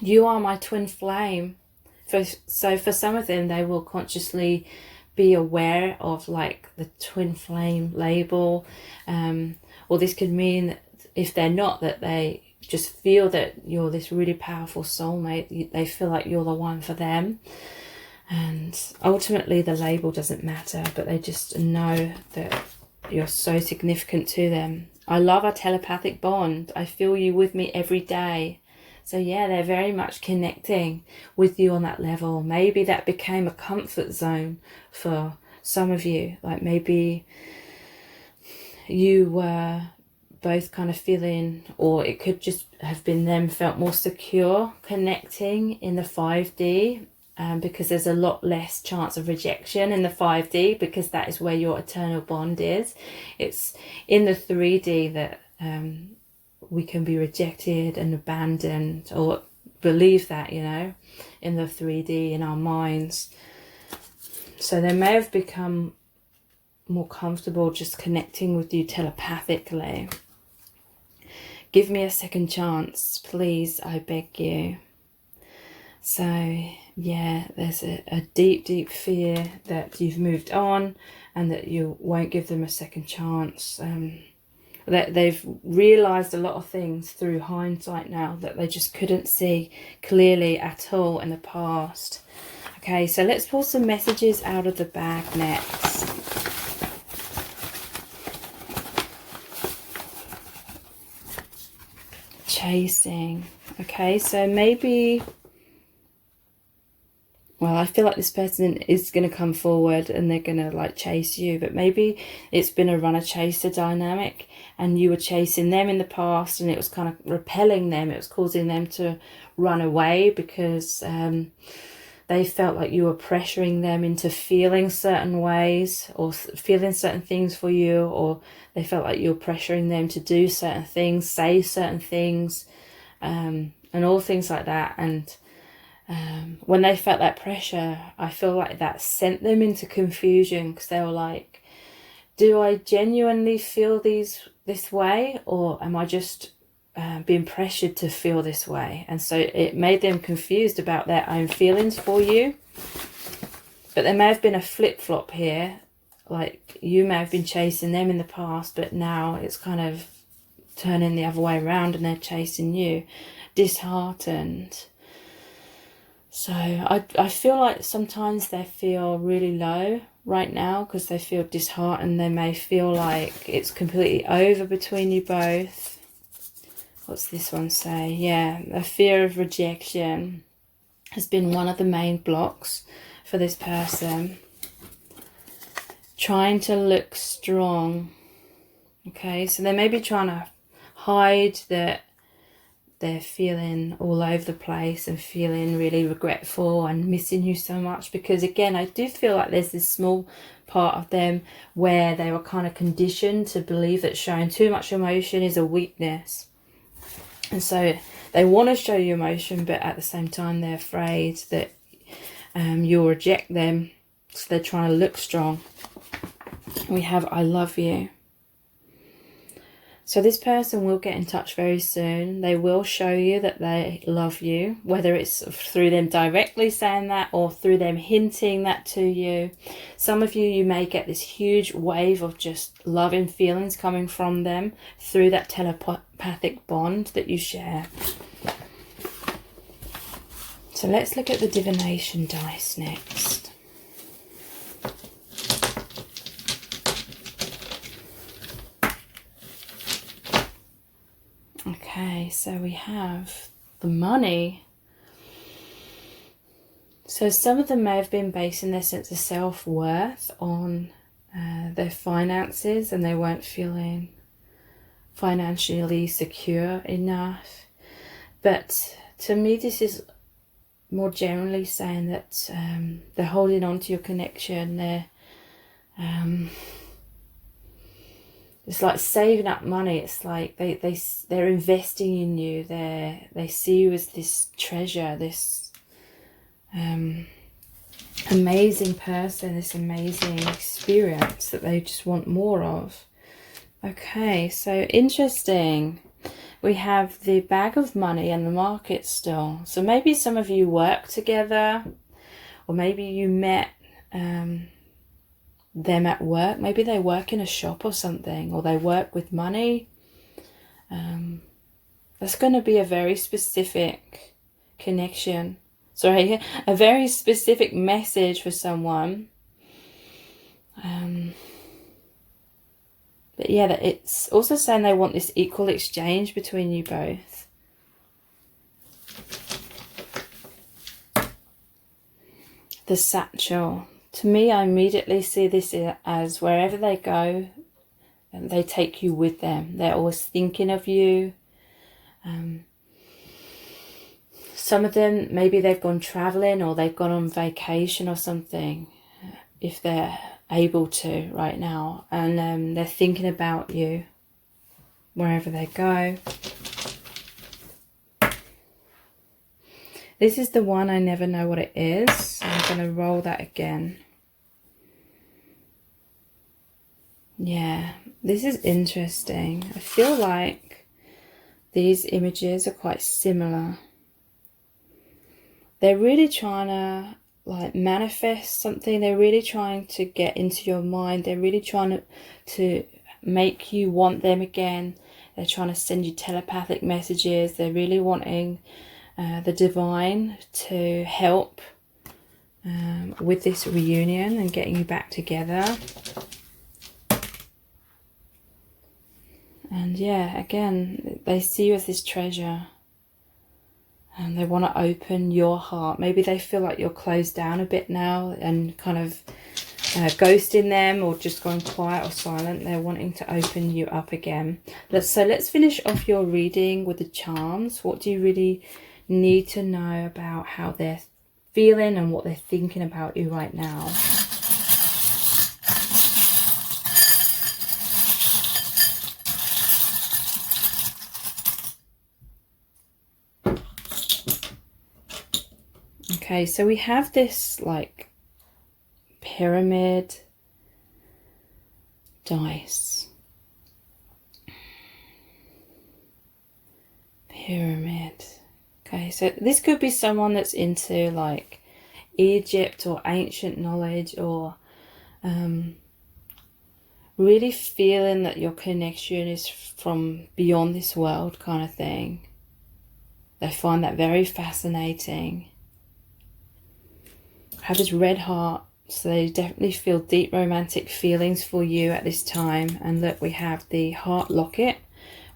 You are my twin flame. So for some of them, they will consciously be aware of like the twin flame label, or this could mean that if they're not, that they just feel that you're this really powerful soulmate. They feel like you're the one for them, and ultimately the label doesn't matter, but they just know that you're so significant to them. I love our telepathic bond. I feel you with me every day. So yeah, they're very much connecting with you on that level. Maybe that became a comfort zone for some of you. Like maybe you were both kind of feeling, or it could just have been them felt more secure connecting in the 5D, because there's a lot less chance of rejection in the 5D, because that is where your eternal bond is. It's in the 3D that we can be rejected and abandoned, or believe that, you know, in the 3D in our minds. So they may have become more comfortable just connecting with you telepathically. Give me a second chance, please, I beg you. So Yeah, there's a deep, deep fear that you've moved on and that you won't give them a second chance. That they've realised a lot of things through hindsight now that they just couldn't see clearly at all in the past. Okay, so let's pull some messages out of the bag next. Chasing. Okay, so maybe... Well, I feel like this person is going to come forward and they're going to like chase you, but maybe it's been a runner-chaser dynamic and you were chasing them in the past and it was kind of repelling them. It was causing them to run away because they felt like you were pressuring them into feeling certain ways or feeling certain things for you, or they felt like you were pressuring them to do certain things, say certain things, and all things like that. And when they felt that pressure, I feel like that sent them into confusion because they were like, do I genuinely feel this way, or am I just being pressured to feel this way? And so it made them confused about their own feelings for you. But there may have been a flip-flop here, like you may have been chasing them in the past, but now it's kind of turning the other way around and they're chasing you, disheartened. So I feel like sometimes they feel really low right now because they feel disheartened. They may feel like it's completely over between you both. What's this one say? Yeah, a fear of rejection has been one of the main blocks for this person. Trying to look strong. Okay, so they may be trying to hide that they're feeling all over the place and feeling really regretful and missing you so much, because again, I do feel like there's this small part of them where they were kind of conditioned to believe that showing too much emotion is a weakness. And so they want to show you emotion, but at the same time they're afraid that you'll reject them, so they're trying to look strong. We have I love you. So this person will get in touch very soon. They will show you that they love you, whether it's through them directly saying that or through them hinting that to you. Some of you may get this huge wave of just love and feelings coming from them through that telepathic bond that you share. So let's look at the divination dice next. Okay, so we have the money. So some of them may have been basing their sense of self-worth on their finances, and they weren't feeling financially secure enough. But to me, this is more generally saying that they're holding on to your connection. They're it's like saving up money. It's like they're investing in you. They see you as this treasure, this amazing person, this amazing experience that they just want more of. Okay, so interesting. We have the bag of money and the market still. So maybe some of you work together, or maybe you met them at work. Maybe they work in a shop or something, or they work with money. That's going to be a very specific connection. Sorry, a very specific message for someone. But yeah, that it's also saying they want this equal exchange between you both. The satchel. To me, I immediately see this as wherever they go, they take you with them. They're always thinking of you. Some of them, maybe they've gone traveling or they've gone on vacation or something, if they're able to right now. And they're thinking about you wherever they go. This is the one I never know what it is. I'm going to roll that again. Yeah, this is interesting. I feel like these images are quite similar. they're really trying to like manifest something. They're really trying to get into your mind. They're really trying to make you want them again. They're trying to send you telepathic messages. They're really wanting the divine to help with this reunion and getting you back together. And yeah, again, they see you as this treasure. And they want to open your heart. Maybe they feel like you're closed down a bit now and kind of ghosting them or just going quiet or silent. They're wanting to open you up again. So let's finish off your reading with the charms. What do you really need to know about how they're feeling and what they're thinking about you right now? Okay, so we have this like pyramid dice. Pyramid. Okay, so this could be someone that's into like Egypt or ancient knowledge, or really feeling that your connection is from beyond this world kind of thing. They find that very fascinating. Have this red heart, so they definitely feel deep romantic feelings for you at this time. And look, we have the heart locket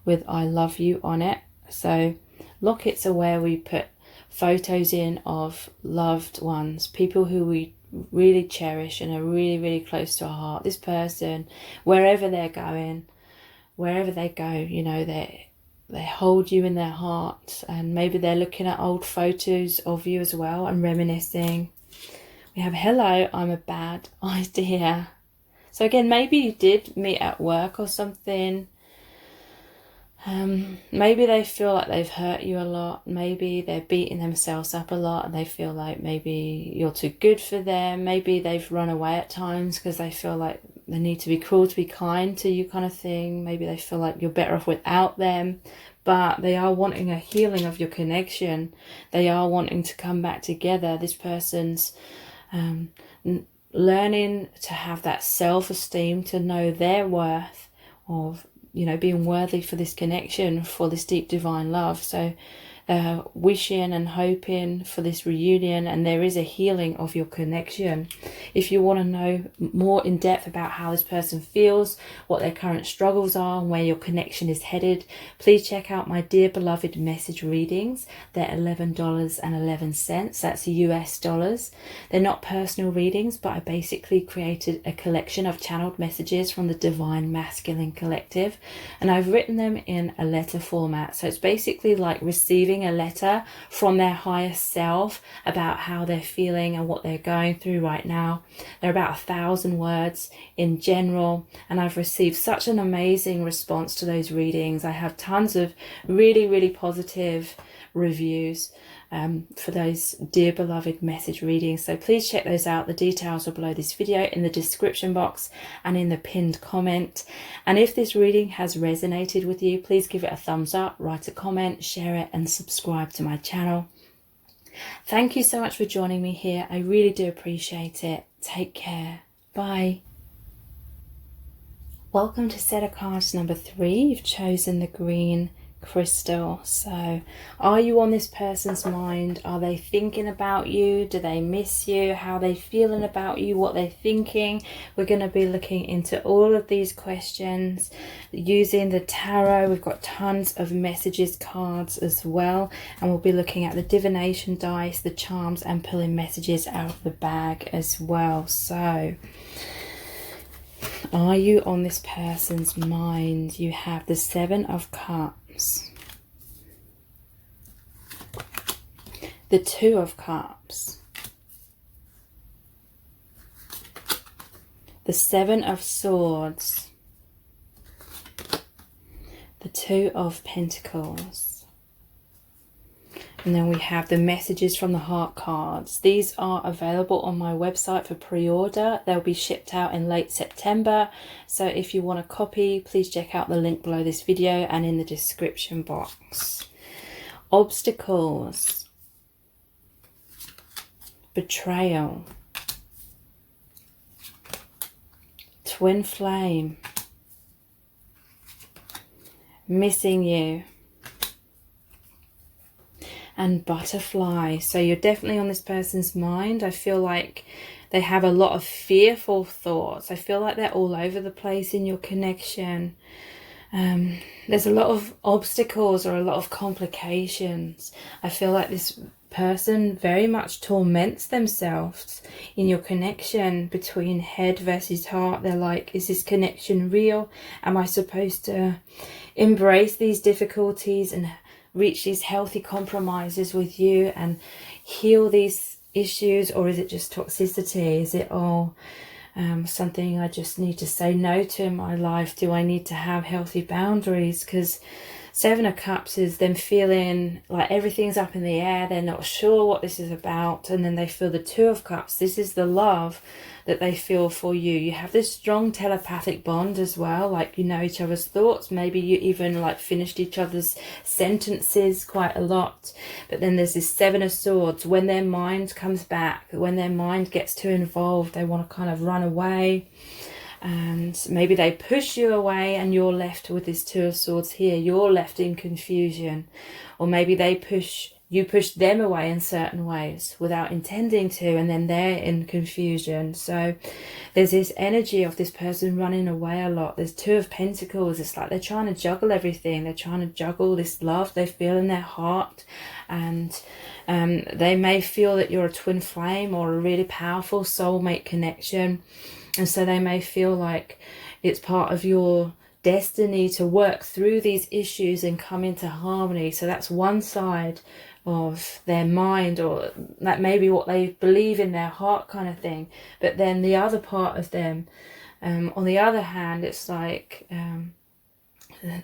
with I love you on it. So lockets are where we put photos in of loved ones, people who we really cherish and are really, really close to our heart. This person, wherever they're going, wherever they go, you know, they hold you in their heart, and maybe they're looking at old photos of you as well and reminiscing. We have hello, I'm a bad idea. So again, maybe you did meet at work or something. Maybe they feel like they've hurt you a lot. Maybe they're beating themselves up a lot and they feel like maybe you're too good for them. Maybe they've run away at times because they feel like they need to be cruel to be kind to you kind of thing. Maybe they feel like you're better off without them. But they are wanting a healing of your connection. They are wanting to come back together. This person's learning to have that self-esteem, to know their worth of, you know, being worthy for this connection, for this deep divine love. So wishing and hoping for this reunion, and there is a healing of your connection. If you want to know more in depth about how this person feels, what their current struggles are, and where your connection is headed, please check out my Dear Beloved message readings. They're $11.11. That's US dollars. They're not personal readings, but I basically created a collection of channeled messages from the Divine Masculine Collective, and I've written them in a letter format. So it's basically like receiving a letter from their higher self about how they're feeling and what they're going through right now. They're about 1,000 words in general, and I've received such an amazing response to those readings. I have tons of really, really positive reviews for those Dear Beloved message readings, so please check those out. The details are below this video in the description box and in the pinned comment. And if this reading has resonated with you, please give it a thumbs up, write a comment, share it, and subscribe to my channel. Thank you so much for joining me here. I really do appreciate it. Take care. Bye. Welcome to set of cards number 3. You've chosen the green crystal. So are you on this person's mind? Are they thinking about you? Do they miss you? How are they feeling about you? What they're thinking? We're going to be looking into all of these questions using the tarot. We've got tons of messages cards as well, and we'll be looking at the divination dice, the charms, and pulling messages out of the bag as well. So are you on this person's mind? You have the 7 of Cups, the 2 of Cups, the 7 of Swords, the 2 of Pentacles. And then we have the messages from the heart cards. These are available on my website for pre-order. They'll be shipped out in late September. So if you want a copy, please check out the link below this video and in the description box. Obstacles. betrayal, twin flame, missing you, and butterfly. So you're definitely on this person's mind. I feel like they have a lot of fearful thoughts. I feel like they're all over the place in your connection. There's a lot of obstacles or a lot of complications. I feel like this person very much torments themselves in your connection between head versus heart. They're like, is this connection real? Am I supposed to embrace these difficulties and reach these healthy compromises with you and heal these issues? Or is it just toxicity? Is it all something I just need to say no to in my life? Do I need to have healthy boundaries? Because Seven of Cups is them feeling like everything's up in the air. They're not sure what this is about. And then they feel the Two of Cups. This is the love that they feel for you. You have this strong telepathic bond as well. Like you know each other's thoughts. Maybe you even like finished each other's sentences quite a lot. But then there's this Seven of Swords. When their mind comes back, when their mind gets too involved, they want to kind of run away. And maybe they push you away and you're left with this Two of Swords here. You're left in confusion. Or maybe you push them away in certain ways without intending to, and then they're in confusion. So there's this energy of this person running away a lot. There's Two of Pentacles. It's like they're trying to juggle everything. They're trying to juggle this love they feel in their heart. And they may feel that you're a twin flame or a really powerful soulmate connection. And so they may feel like it's part of your destiny to work through these issues and come into harmony. So that's one side of their mind, or that may be what they believe in their heart kind of thing. But then the other part of them, on the other hand, it's like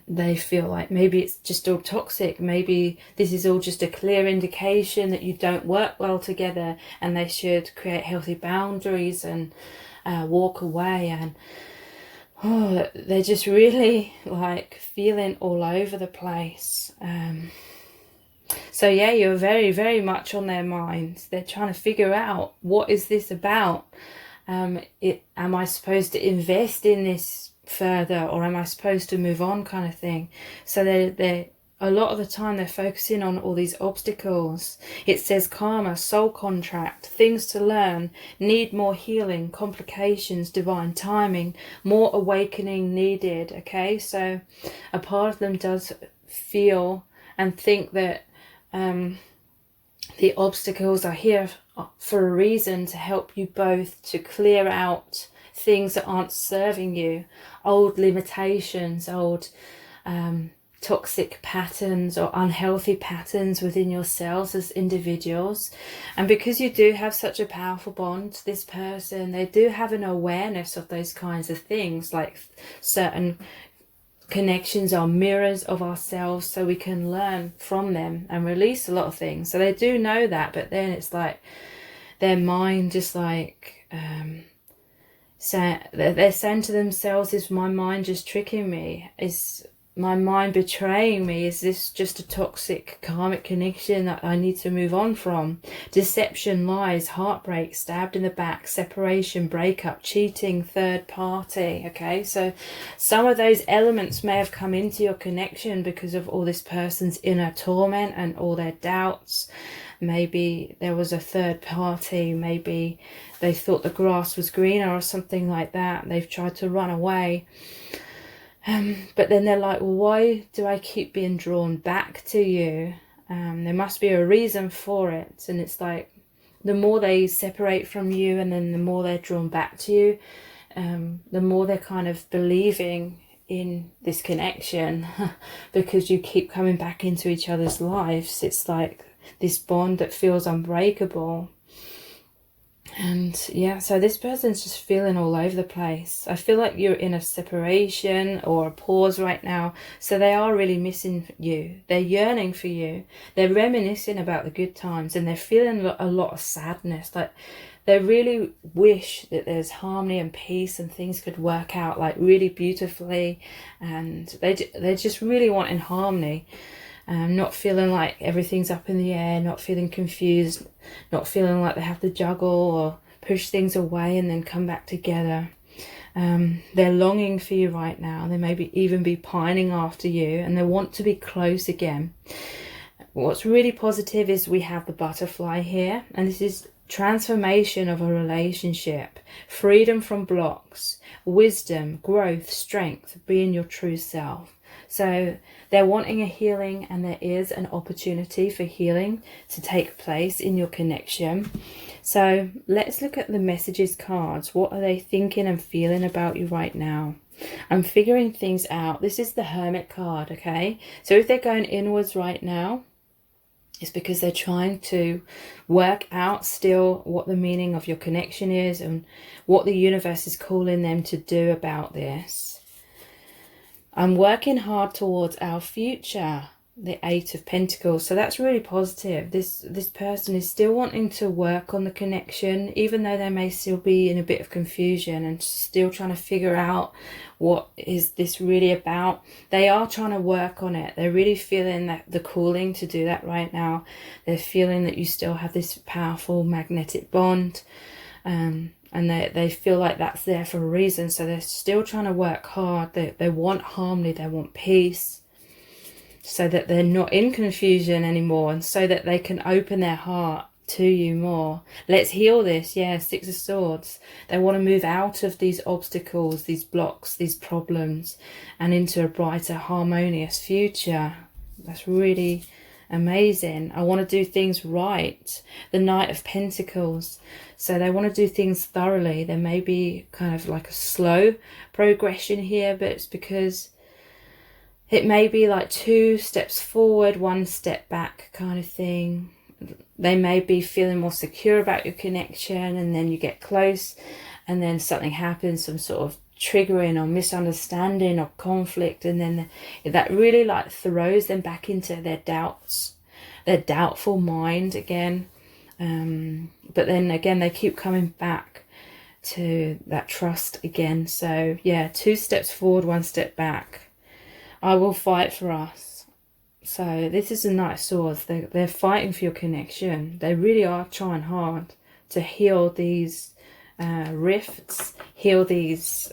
they feel like maybe it's just all toxic. Maybe this is all just a clear indication that you don't work well together and they should create healthy boundaries and walk away. And they're just really like feeling all over the place. So yeah, you're very, very much on their minds. They're trying to figure out, what is this about? Am I supposed to invest in this further, or am I supposed to move on, kind of thing? So they're a lot of the time they're focusing on all these obstacles. It says karma, soul contract, things to learn, need more healing, complications, divine timing, more awakening needed. Okay, so a part of them does feel and think that the obstacles are here for a reason, to help you both to clear out things that aren't serving you, old limitations, old toxic patterns or unhealthy patterns within yourselves as individuals. And because you do have such a powerful bond to this person, they do have an awareness of those kinds of things, like certain connections are mirrors of ourselves, so we can learn from them and release a lot of things. So they do know that, but then it's like their mind just like so they're saying to themselves, is my mind just tricking me? Is my mind betraying me? Is this just a toxic karmic connection that I need to move on from? Deception, lies, heartbreak, stabbed in the back, separation, breakup, cheating, third party. Okay, so some of those elements may have come into your connection because of all this person's inner torment and all their doubts. Maybe there was a third party. Maybe they thought the grass was greener or something like that. They've tried to run away. But then they're like, well, why do I keep being drawn back to you? There must be a reason for it. And it's like, the more they separate from you and then the more they're drawn back to you, the more they're kind of believing in this connection because you keep coming back into each other's lives. It's like this bond that feels unbreakable. And yeah, so this person's just feeling all over the place. I feel like you're in a separation or a pause right now. So they are really missing you. They're yearning for you. They're reminiscing about the good times, and they're feeling a lot of sadness. Like they really wish that there's harmony and peace and things could work out like really beautifully. And they just really want in harmony. not feeling like everything's up in the air, not feeling confused, not feeling like they have to juggle or push things away and then come back together. They're longing for you right now. They maybe even be pining after you, and they want to be close again. What's really positive is we have the butterfly here, and this is transformation of a relationship, freedom from blocks, wisdom, growth, strength, being your true self. So they're wanting a healing, and there is an opportunity for healing to take place in your connection. So let's look at the messages cards. What are they thinking and feeling about you right now? I'm figuring things out. This is the Hermit card, okay? So if they're going inwards right now, it's because they're trying to work out still what the meaning of your connection is and what the universe is calling them to do about this. I'm working hard towards our future, the Eight of Pentacles. So that's really positive. This person is still wanting to work on the connection, even though they may still be in a bit of confusion and still trying to figure out what is this really about. They are trying to work on it. They're really feeling that the calling to do that right now. They're feeling that you still have this powerful magnetic bond. And they feel like that's there for a reason. So they're still trying to work hard. They want harmony. They want peace. So that they're not in confusion anymore. And so that they can open their heart to you more. Let's heal this. Yeah, Six of Swords. They want to move out of these obstacles, these blocks, these problems. And into a brighter, harmonious future. That's really amazing. I want to do things right. The Knight of Pentacles. So they want to do things thoroughly. There may be kind of like a slow progression here, but it's because it may be like 2 steps forward, 1 step back kind of thing. They may be feeling more secure about your connection, and then you get close and then something happens, some sort of triggering or misunderstanding or conflict, and then that really like throws them back into their doubts, their doubtful mind again. But then again they keep coming back to that trust again. So yeah, 2 steps forward, 1 step back. I will fight for us. So this is a Knight of Swords. They're fighting for your connection. They really are trying hard to heal these rifts, heal these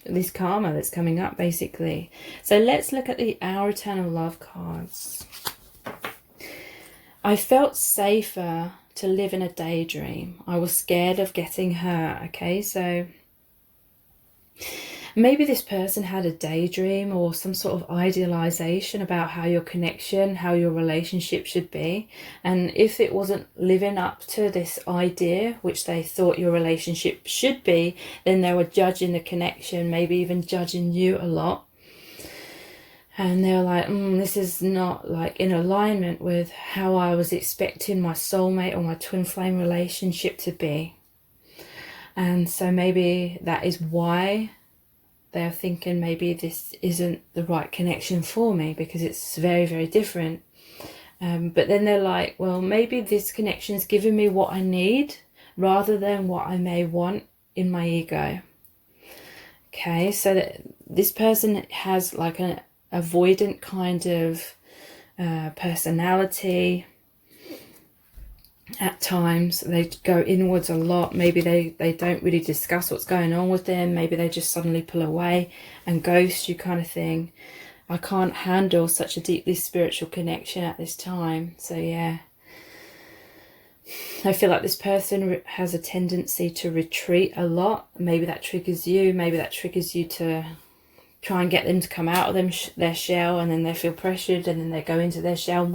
this karma that's coming up basically. So let's look at the Our Eternal Love cards. I felt safer to live in a daydream. I was scared of getting hurt. Okay, so maybe this person had a daydream or some sort of idealization about how your connection, how your relationship should be. And if it wasn't living up to this idea, which they thought your relationship should be, then they were judging the connection, maybe even judging you a lot. And they were like, this is not like in alignment with how I was expecting my soulmate or my twin flame relationship to be. And so maybe that is why they're thinking maybe this isn't the right connection for me, because it's very, very different. But then they're like, well, maybe this connection's giving me what I need rather than what I may want in my ego. Okay, so that this person has like an avoidant kind of personality. At times they go inwards a lot. Maybe they don't really discuss what's going on with them. Maybe they just suddenly pull away and ghost you kind of thing. I can't handle such a deeply spiritual connection at this time. So yeah, I feel like this person has a tendency to retreat a lot. Maybe that triggers you. Maybe that triggers you to try and get them to come out of their shell, and then they feel pressured and then they go into their shell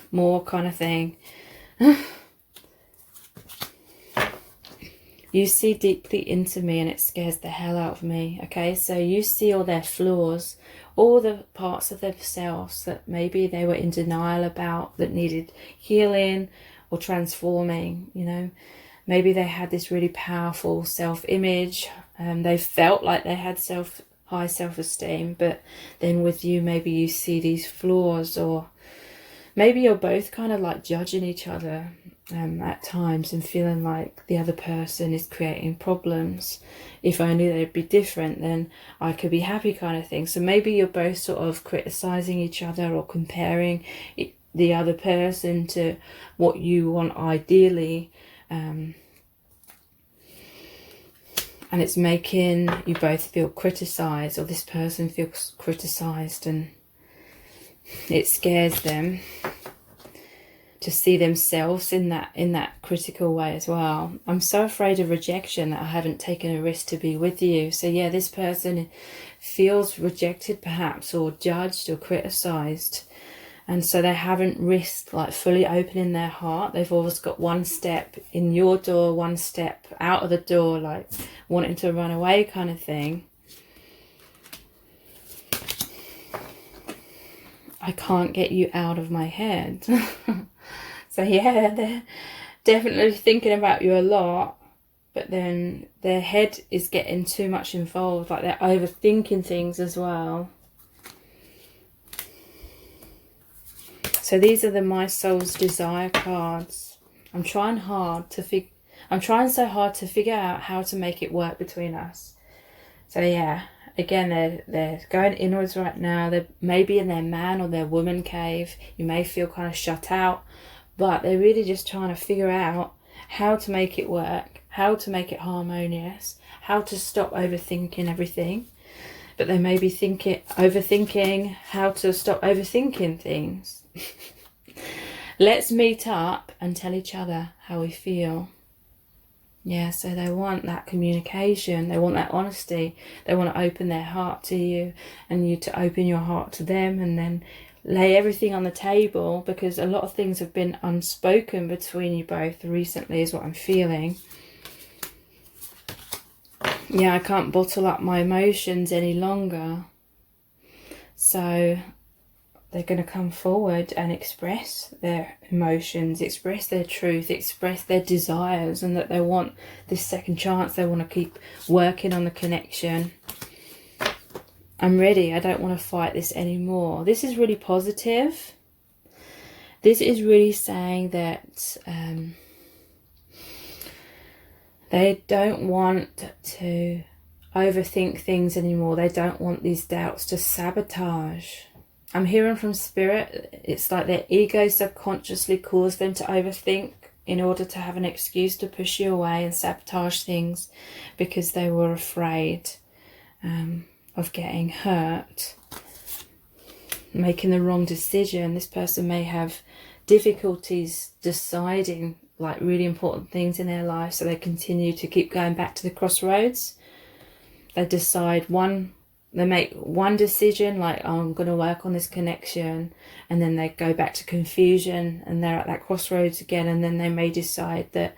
more kind of thing. You see deeply into me and it scares the hell out of me. Okay, so you see all their flaws, all the parts of themselves that maybe they were in denial about, that needed healing or transforming. You know, maybe they had this really powerful self-image, and they felt like they had high self-esteem, but then with you maybe you see these flaws, or Maybe you're both kind of like judging each other at times and feeling like the other person is creating problems. If only they'd be different, then I could be happy, kind of thing. So maybe you're both sort of criticizing each other or comparing the other person to what you want ideally. And it's making you both feel criticized, or this person feels criticized, and it scares them to see themselves in that critical way as well. I'm so afraid of rejection that I haven't taken a risk to be with you. So yeah, this person feels rejected perhaps, or judged or criticized, and so they haven't risked like fully opening their heart. They've always got one step in your door, one step out of the door, like wanting to run away, kind of thing. I can't get you out of my head. So yeah, they're definitely thinking about you a lot, but then their head is getting too much involved, like they're overthinking things as well. So these are the My Soul's Desire cards. I'm trying so hard to figure out how to make it work between us. So yeah, again, they're going inwards right now. They're maybe in their man or their woman cave. You may feel kind of shut out, but they're really just trying to figure out how to make it work, how to make it harmonious, how to stop overthinking everything. But they may be overthinking how to stop overthinking things. Let's meet up and tell each other how we feel. Yeah, so they want that communication, they want that honesty, they want to open their heart to you, and you to open your heart to them, and then lay everything on the table, because a lot of things have been unspoken between you both recently, is what I'm feeling. Yeah, I can't bottle up my emotions any longer. So they're going to come forward and express their emotions, express their truth, express their desires, and that they want this second chance. They want to keep working on the connection. I'm ready. I don't want to fight this anymore. This is really positive. This is really saying that they don't want to overthink things anymore. They don't want these doubts to sabotage. I'm hearing from Spirit, it's like their ego subconsciously caused them to overthink in order to have an excuse to push you away and sabotage things, because they were afraid of getting hurt, making the wrong decision. This person may have difficulties deciding like really important things in their life, so they continue to keep going back to the crossroads. They decide they make one decision, like, oh, I'm going to work on this connection, and then they go back to confusion and they're at that crossroads again, and then they may decide that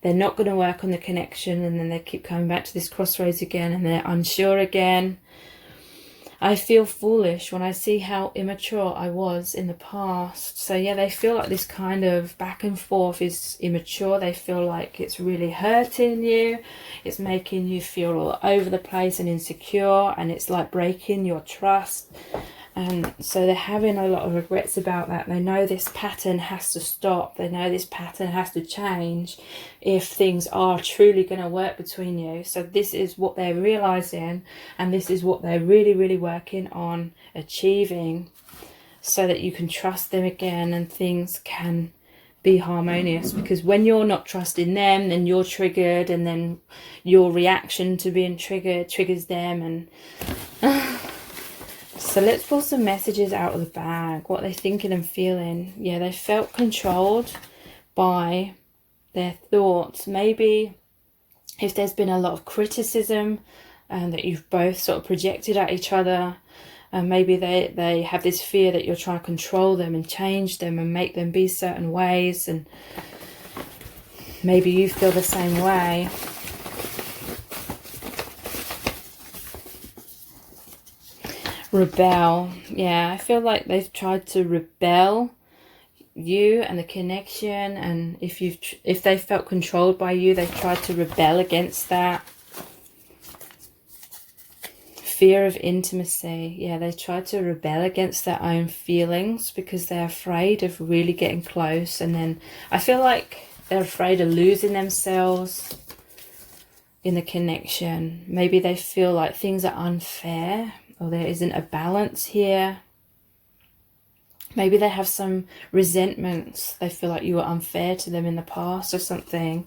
they're not going to work on the connection, and then they keep coming back to this crossroads again, and they're unsure again. I feel foolish when I see how immature I was in the past. So yeah, they feel like this kind of back and forth is immature. They feel like it's really hurting you. It's making you feel all over the place and insecure, and it's like breaking your trust. And so they're having a lot of regrets about that. They know this pattern has to stop. They know this pattern has to change if things are truly going to work between you. So this is what they're realizing, and this is what they're really, really working on achieving, so that you can trust them again and things can be harmonious. Because when you're not trusting them, then you're triggered, and then your reaction to being triggered triggers them. And so let's pull some messages out of the bag. What they're thinking and feeling. Yeah, they felt controlled by their thoughts. Maybe if there's been a lot of criticism that you've both sort of projected at each other, and maybe they have this fear that you're trying to control them and change them and make them be certain ways, and maybe you feel the same way. Rebel. Yeah, I feel like they've tried to rebel you and the connection, and if they felt controlled by you, they've tried to rebel against that. fear of intimacy. Yeah, they try to rebel against their own feelings because they're afraid of really getting close. And then I feel like they're afraid of losing themselves in the connection. Maybe they feel like things are unfair or there isn't a balance here. Maybe they have some resentments. They feel like you were unfair to them in the past or something.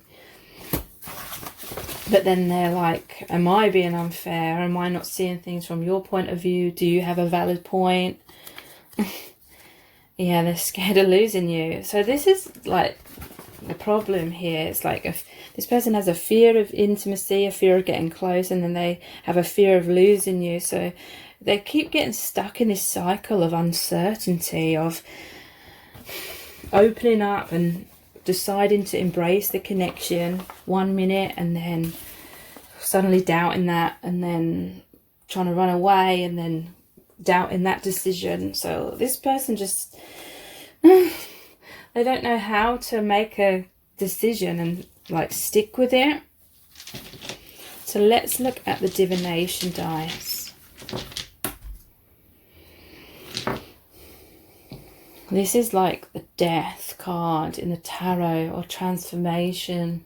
But then they're like, am I being unfair? Am I not seeing things from your point of view? Do you have a valid point? Yeah, they're scared of losing you. So this is like the problem here. It's like if this person has a fear of intimacy, a fear of getting close, and then they have a fear of losing you. So they keep getting stuck in this cycle of uncertainty, of opening up and deciding to embrace the connection 1 minute and then suddenly doubting that, and then trying to run away and then doubting that decision. So this person just they don't know how to make a decision and like stick with it. So let's look at the divination dice. This is like the death card in the tarot, or transformation.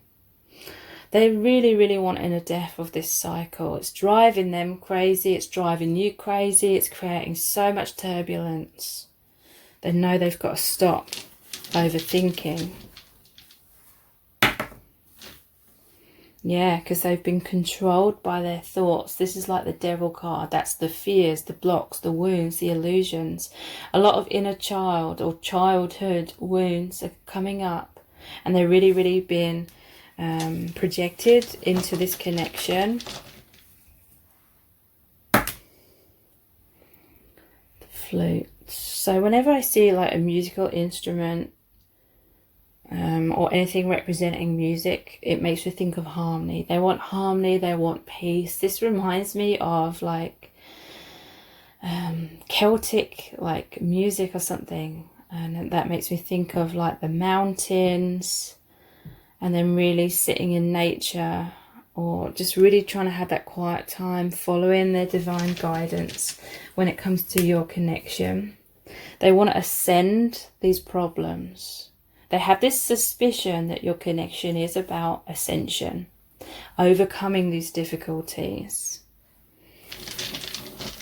They really, really want a death of this cycle. It's driving them crazy. It's driving you crazy. It's creating so much turbulence. They know they've got to stop overthinking. Yeah, because they've been controlled by their thoughts. This is like the devil card. That's the fears, the blocks, the wounds, the illusions. A lot of inner child or childhood wounds are coming up, and they're really, really being projected into this connection. The flute. So whenever I see like a musical instrument, or anything representing music, it makes me think of harmony. They want harmony, they want peace. This reminds me of like Celtic like music or something, and that makes me think of like the mountains, and then really sitting in nature, or just really trying to have that quiet time, following their divine guidance when it comes to your connection. They want to ascend these problems. They have this suspicion that your connection is about ascension, overcoming these difficulties.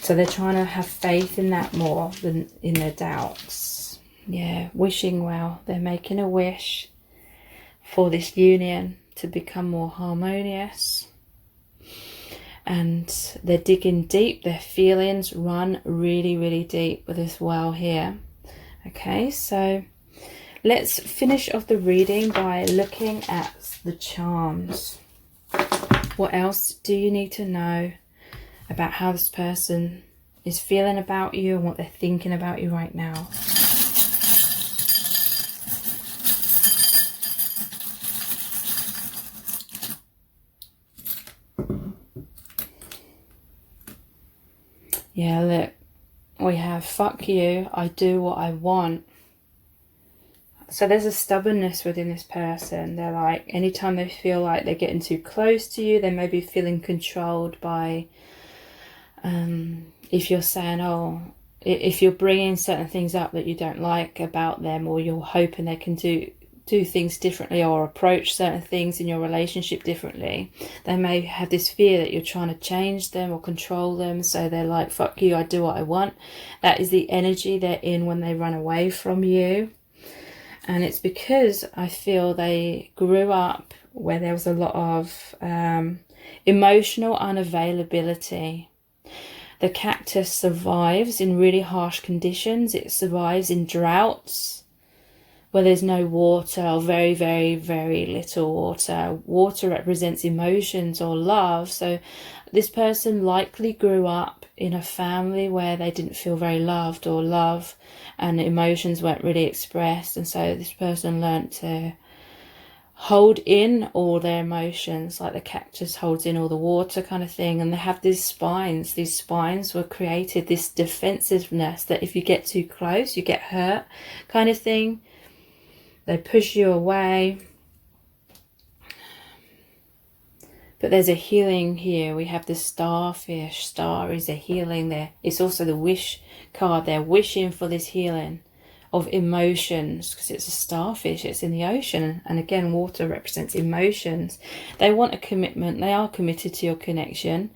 So they're trying to have faith in that more than in their doubts. Yeah, wishing well. They're making a wish for this union to become more harmonious. And they're digging deep. Their feelings run really, really deep with this well here. Okay, so let's finish off the reading by looking at the charms. What else do you need to know about how this person is feeling about you and what they're thinking about you right now? Yeah, look, we have fuck you, I do what I want. So there's a stubbornness within this person. They're like, anytime they feel like they're getting too close to you, they may be feeling controlled by, if you're saying, oh, if you're bringing certain things up that you don't like about them, or you're hoping they can do things differently or approach certain things in your relationship differently, they may have this fear that you're trying to change them or control them. So they're like, fuck you, I do what I want. That is the energy they're in when they run away from you. And it's because I feel they grew up where there was a lot of emotional unavailability. The cactus survives in really harsh conditions. It survives in droughts where there's no water, or very, very, very little water. Water represents emotions or love. So this person likely grew up in a family where they didn't feel very loved or love, and emotions weren't really expressed. And so this person learnt to hold in all their emotions, like the cactus holds in all the water kind of thing. And they have these spines. These spines were created, this defensiveness that if you get too close, you get hurt kind of thing. They push you away. But there's a healing here. We have the starfish. Star is a healing there. It's also the wish card. They're wishing for this healing of emotions, because it's a starfish, it's in the ocean, and again water represents emotions. They want a commitment. They are committed to your connection.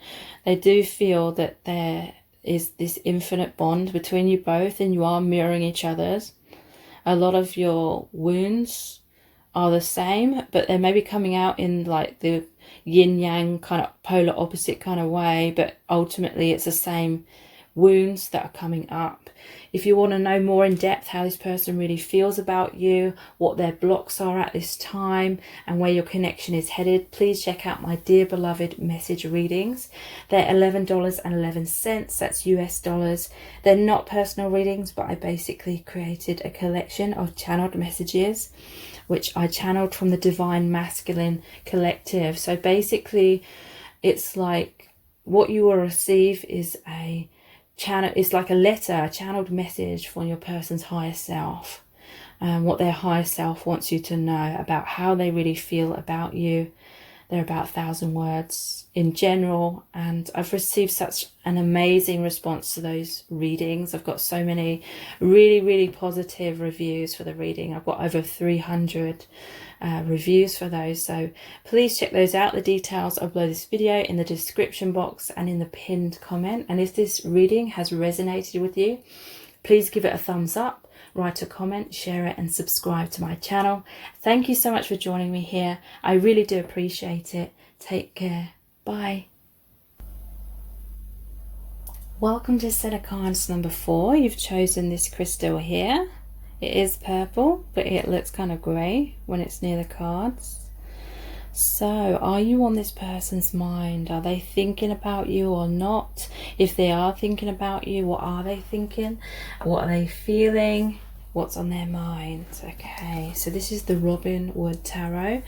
They do feel that there is this infinite bond between you both, and you are mirroring each other's. A lot of your wounds are the same, but they may be coming out in like the yin yang kind of polar opposite kind of way, but ultimately it's the same wounds that are coming up. If you want to know more in depth how this person really feels about you, what their blocks are at this time, and where your connection is headed, please check out my Dear Beloved message readings. They're $11.11. That's US dollars. They're not personal readings, but I basically created a collection of channeled messages, which I channeled from the Divine Masculine Collective. So basically, it's like what you will receive is a channel. It's like a letter, a channeled message from your person's higher self, what their higher self wants you to know about how they really feel about you. They're about 1,000 words in general, and I've received such an amazing response to those readings. I've got so many really positive reviews for the reading. I've got over 300 reviews for those, so please check those out. The details are below this video in the description box and in the pinned comment. And if this reading has resonated with you, please give it a thumbs up, write a comment, share it, and subscribe to my channel. Thank you so much for joining me here. I really do appreciate it. Take care. Bye. Welcome to set of cards number 4. You've chosen this crystal here. It is purple, but it looks kind of grey when it's near the cards. So, are you on this person's mind? Are they thinking about you or not? If they are thinking about you, what are they thinking? What are they feeling? What's on their mind? Okay, so this is the Robin Wood Tarot,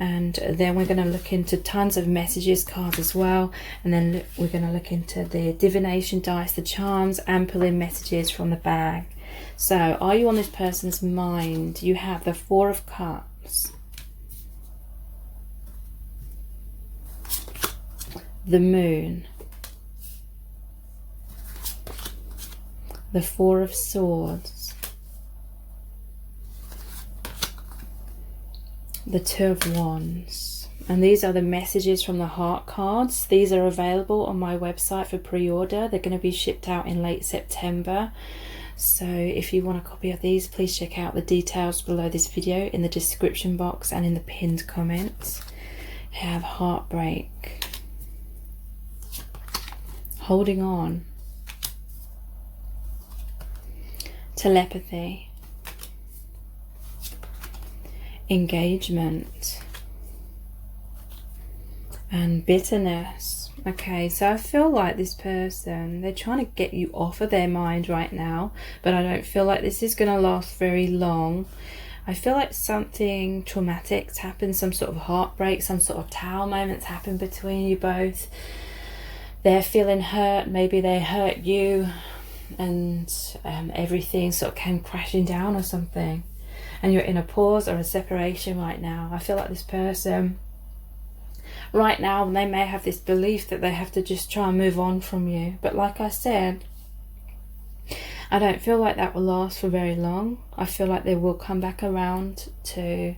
and then we're going to look into tons of messages cards as well, and then we're going to look into the divination dice, the charms, and pull in messages from the bag. So, are you on this person's mind? You have the Four of Cups, the Moon, the Four of Swords, the Two of Wands. And these are the messages from the heart cards. These are available on my website for pre-order. They're going to be shipped out in late September. So if you want a copy of these, please check out the details below this video in the description box and in the pinned comments. You have heartbreak, holding on, telepathy, engagement, and bitterness. Okay, so I feel like this person, they're trying to get you off of their mind right now, but I don't feel like this is going to last very long. I feel like something traumatic's happened, some sort of heartbreak, some sort of tower moments happened between you both. They're feeling hurt, maybe they hurt you, and everything sort of came crashing down or something. And you're in a pause or a separation right now. I feel like this person right now, they may have this belief that they have to just try and move on from you. But like I said, I don't feel like that will last for very long. I feel like they will come back around to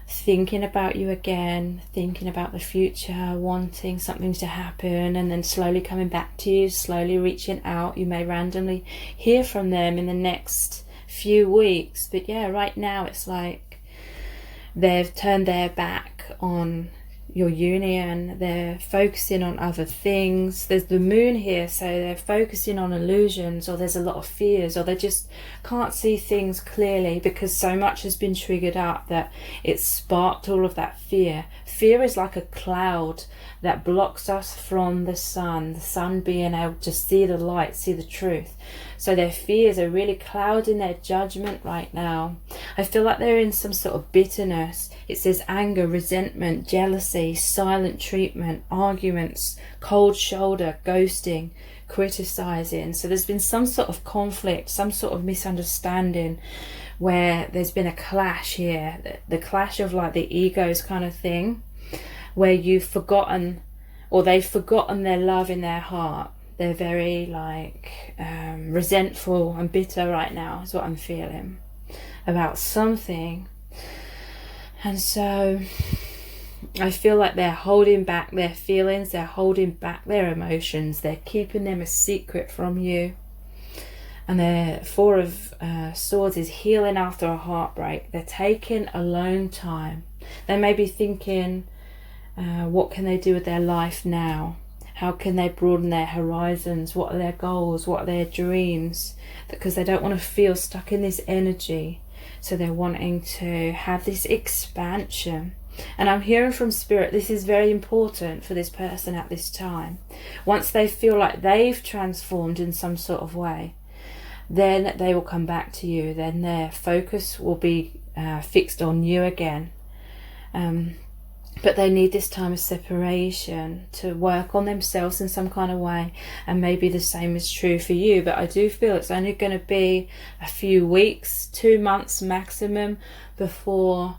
thinking about you again, thinking about the future, wanting something to happen, and then slowly coming back to you, slowly reaching out. You may randomly hear from them in the next few weeks, but yeah, right now it's like they've turned their back on your union. They're focusing on other things. There's the moon here, so they're focusing on illusions, or there's a lot of fears, or they just can't see things clearly because so much has been triggered up that it's sparked all of that fear. Fear is like a cloud that blocks us from the sun being able to see the light, see the truth. So their fears are really clouding their judgment right now. I feel like they're in some sort of bitterness. It says anger, resentment, jealousy, silent treatment, arguments, cold shoulder, ghosting, criticizing. So there's been some sort of conflict, some sort of misunderstanding where there's been a clash here, the clash of like the egos kind of thing. where you've forgotten, or they've forgotten their love in their heart. They're very resentful and bitter right now, is what I'm feeling, about something. And so I feel like they're holding back their feelings, they're holding back their emotions, they're keeping them a secret from you. And the Four of Swords is healing after a heartbreak. They're taking alone time. They may be thinking, what can they do with their life now? How can they broaden their horizons? What are their goals? What are their dreams? Because they don't want to feel stuck in this energy. So they're wanting to have this expansion. And I'm hearing from Spirit, this is very important for this person at this time. Once they feel like they've transformed in some sort of way, then they will come back to you. Then their focus will be fixed on you again. But they need this time of separation to work on themselves in some kind of way. And maybe the same is true for you. But I do feel it's only going to be a few weeks, 2 months maximum, before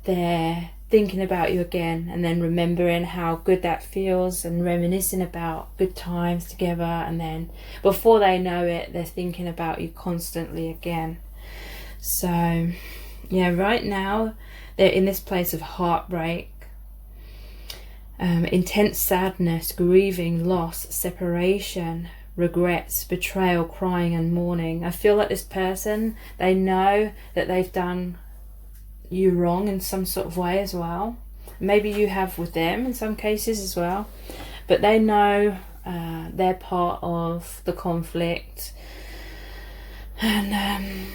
they're thinking about you again, and then remembering how good that feels and reminiscing about good times together. And then before they know it, they're thinking about you constantly again. So yeah, right now they're in this place of heartbreak, intense sadness, grieving, loss, separation, regrets, betrayal, crying and mourning. I feel like this person, they know that they've done you wrong in some sort of way as well. Maybe you have with them in some cases as well, but they know they're part of the conflict. And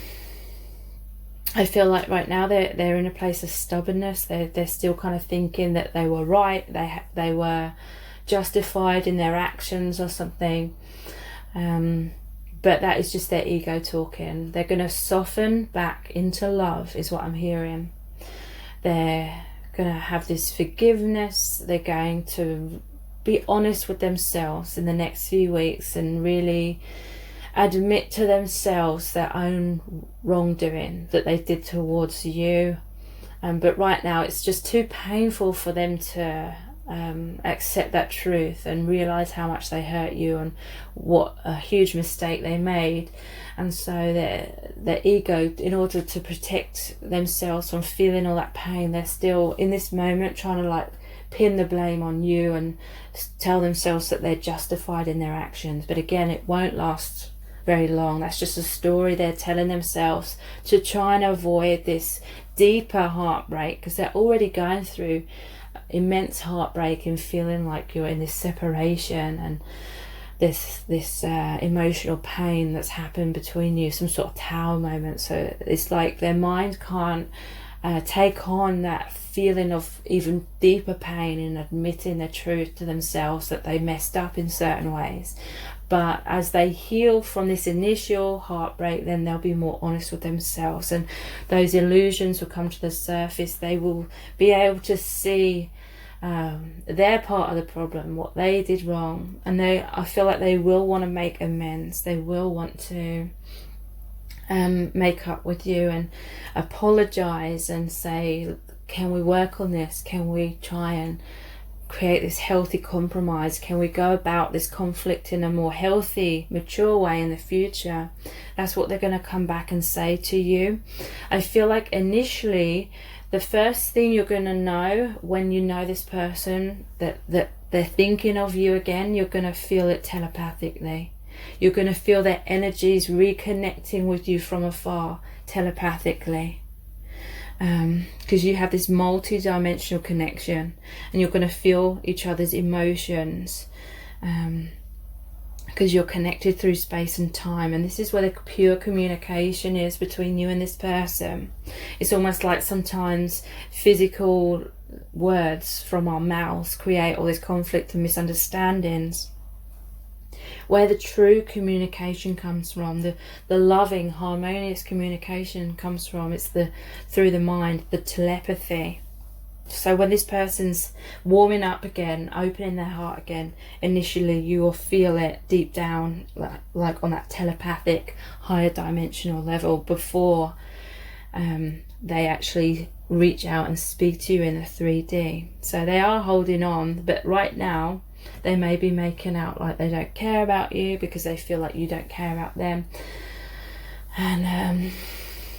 I feel like right now they're in a place of stubbornness. They're still kind of thinking that they were right, they were justified in their actions or something. But that is just their ego talking. They're going to soften back into love, is what I'm hearing. They're going to have this forgiveness. They're going to be honest with themselves in the next few weeks and really admit to themselves their own wrongdoing that they did towards you. But right now it's just too painful for them to accept that truth and realize how much they hurt you and what a huge mistake they made. And so their ego, in order to protect themselves from feeling all that pain, they're still in this moment trying to pin the blame on you and tell themselves that they're justified in their actions. But again, it won't last very long. That's just a story they're telling themselves to try and avoid this deeper heartbreak, because they're already going through immense heartbreak and feeling like you're in this separation and this emotional pain that's happened between you, some sort of tower moment. So it's like their mind can't take on that feeling of even deeper pain and admitting the truth to themselves that they messed up in certain ways. But as they heal from this initial heartbreak, then they'll be more honest with themselves, and those illusions will come to the surface. They will be able to see their part of the problem, what they did wrong, and I feel like they will want to make amends. They will want to make up with you and apologize and say, can we work on this? Can we try and create this healthy compromise? Can we go about this conflict in a more healthy, mature way in the future? That's what they're going to come back and say to you. I feel like initially the first thing you're going to know when you know this person, that they're thinking of you again, you're going to feel it telepathically. You're going to feel their energies reconnecting with you from afar telepathically. Because you have this multi-dimensional connection, and you're going to feel each other's emotions, because you're connected through space and time. And this is where the pure communication is between you and this person. It's almost like sometimes physical words from our mouths create all this conflict and misunderstandings. Where the true communication comes from, the loving, harmonious communication comes from, it's through the mind, the telepathy. So when this person's warming up again, opening their heart again, initially you will feel it deep down, like on that telepathic, higher dimensional level, before they actually reach out and speak to you in the 3D. So they are holding on, but right now they may be making out like they don't care about you because they feel like you don't care about them. And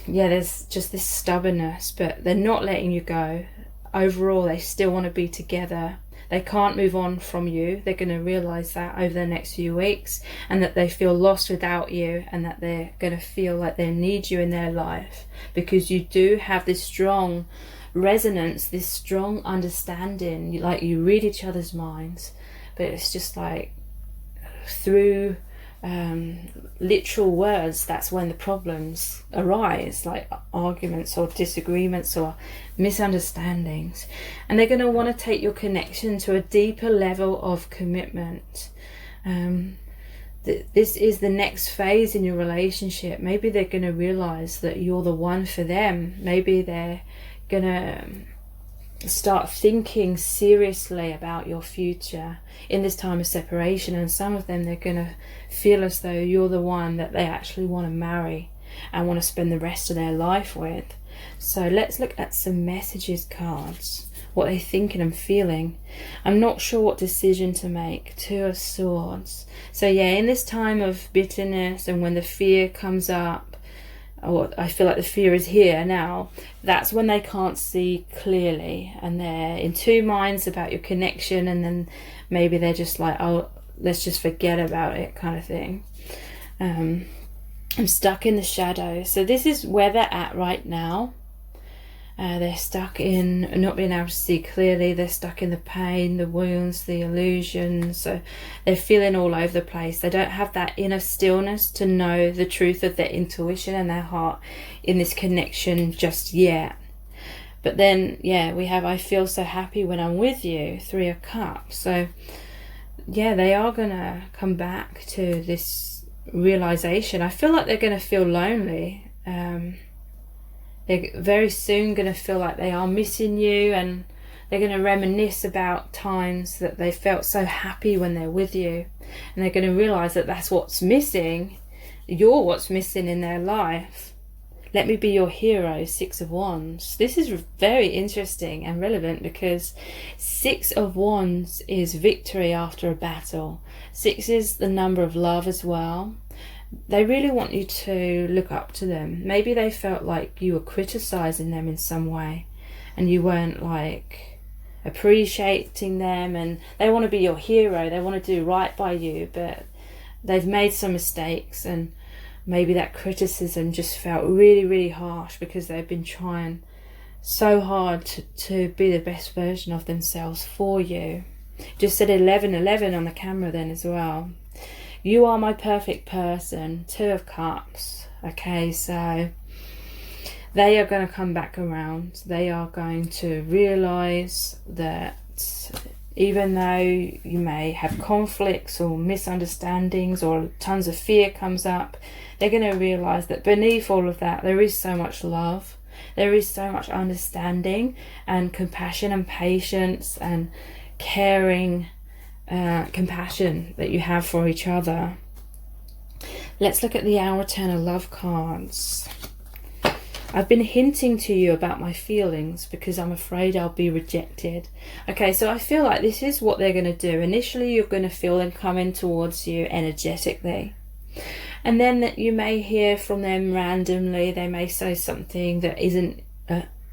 yeah, there's just this stubbornness, but they're not letting you go. Overall, they still want to be together. They can't move on from you. They're going to realize that over the next few weeks, and that they feel lost without you, and that they're going to feel like they need you in their life, because you do have this strong resonance, this strong understanding. You read each other's minds, but it's just like through literal words, that's when the problems arise, like arguments or disagreements or misunderstandings. And they're going to want to take your connection to a deeper level of commitment. This is the next phase in your relationship. Maybe they're going to realize that you're the one for them. Maybe they're going to start thinking seriously about your future in this time of separation, and some of them, they're going to feel as though you're the one that they actually want to marry and want to spend the rest of their life with. So let's look at some messages cards, what they're thinking and feeling. I'm not sure what decision to make. 2 of Swords. So yeah, in this time of bitterness, and when the fear comes up, or I feel like the fear is here now, that's when they can't see clearly, and they're in two minds about your connection, and then maybe they're just like, oh, let's just forget about it, kind of thing. I'm stuck in the shadow. So this is where they're at right now. They're stuck in not being able to see clearly. They're stuck in the pain, the wounds, the illusions. So they're feeling all over the place. They don't have that inner stillness to know the truth of their intuition and their heart in this connection just yet. But then, yeah, we have, I feel so happy when I'm with you, 3 of Cups. So yeah, they are going to come back to this realization. I feel like they're going to feel lonely. They're very soon going to feel like they are missing you, and they're going to reminisce about times that they felt so happy when they're with you, and they're going to realize that that's what's missing. You're what's missing in their life. Let me be your hero, 6 of Wands. This is very interesting and relevant, because 6 of Wands is victory after a battle. 6 is the number of love as well. They really want you to look up to them. Maybe they felt like you were criticizing them in some way, and you weren't like appreciating them, and they want to be your hero. They want to do right by you, but they've made some mistakes, and maybe that criticism just felt really, really harsh, because they've been trying so hard to be the best version of themselves for you. Just said 11 on the camera then as well. You are my perfect person, 2 of Cups. Okay, so they are going to come back around. They are going to realize that even though you may have conflicts or misunderstandings or tons of fear comes up, they're going to realize that beneath all of that, there is so much love. There is so much understanding and compassion and patience and caring, compassion that you have for each other. Let's look at the Hour, 10 of Love cards. I've been hinting to you about my feelings because I'm afraid I'll be rejected. Okay, so I feel like this is what they're going to do. Initially, you're going to feel them coming towards you energetically. And then that you may hear from them randomly. They may say something that isn't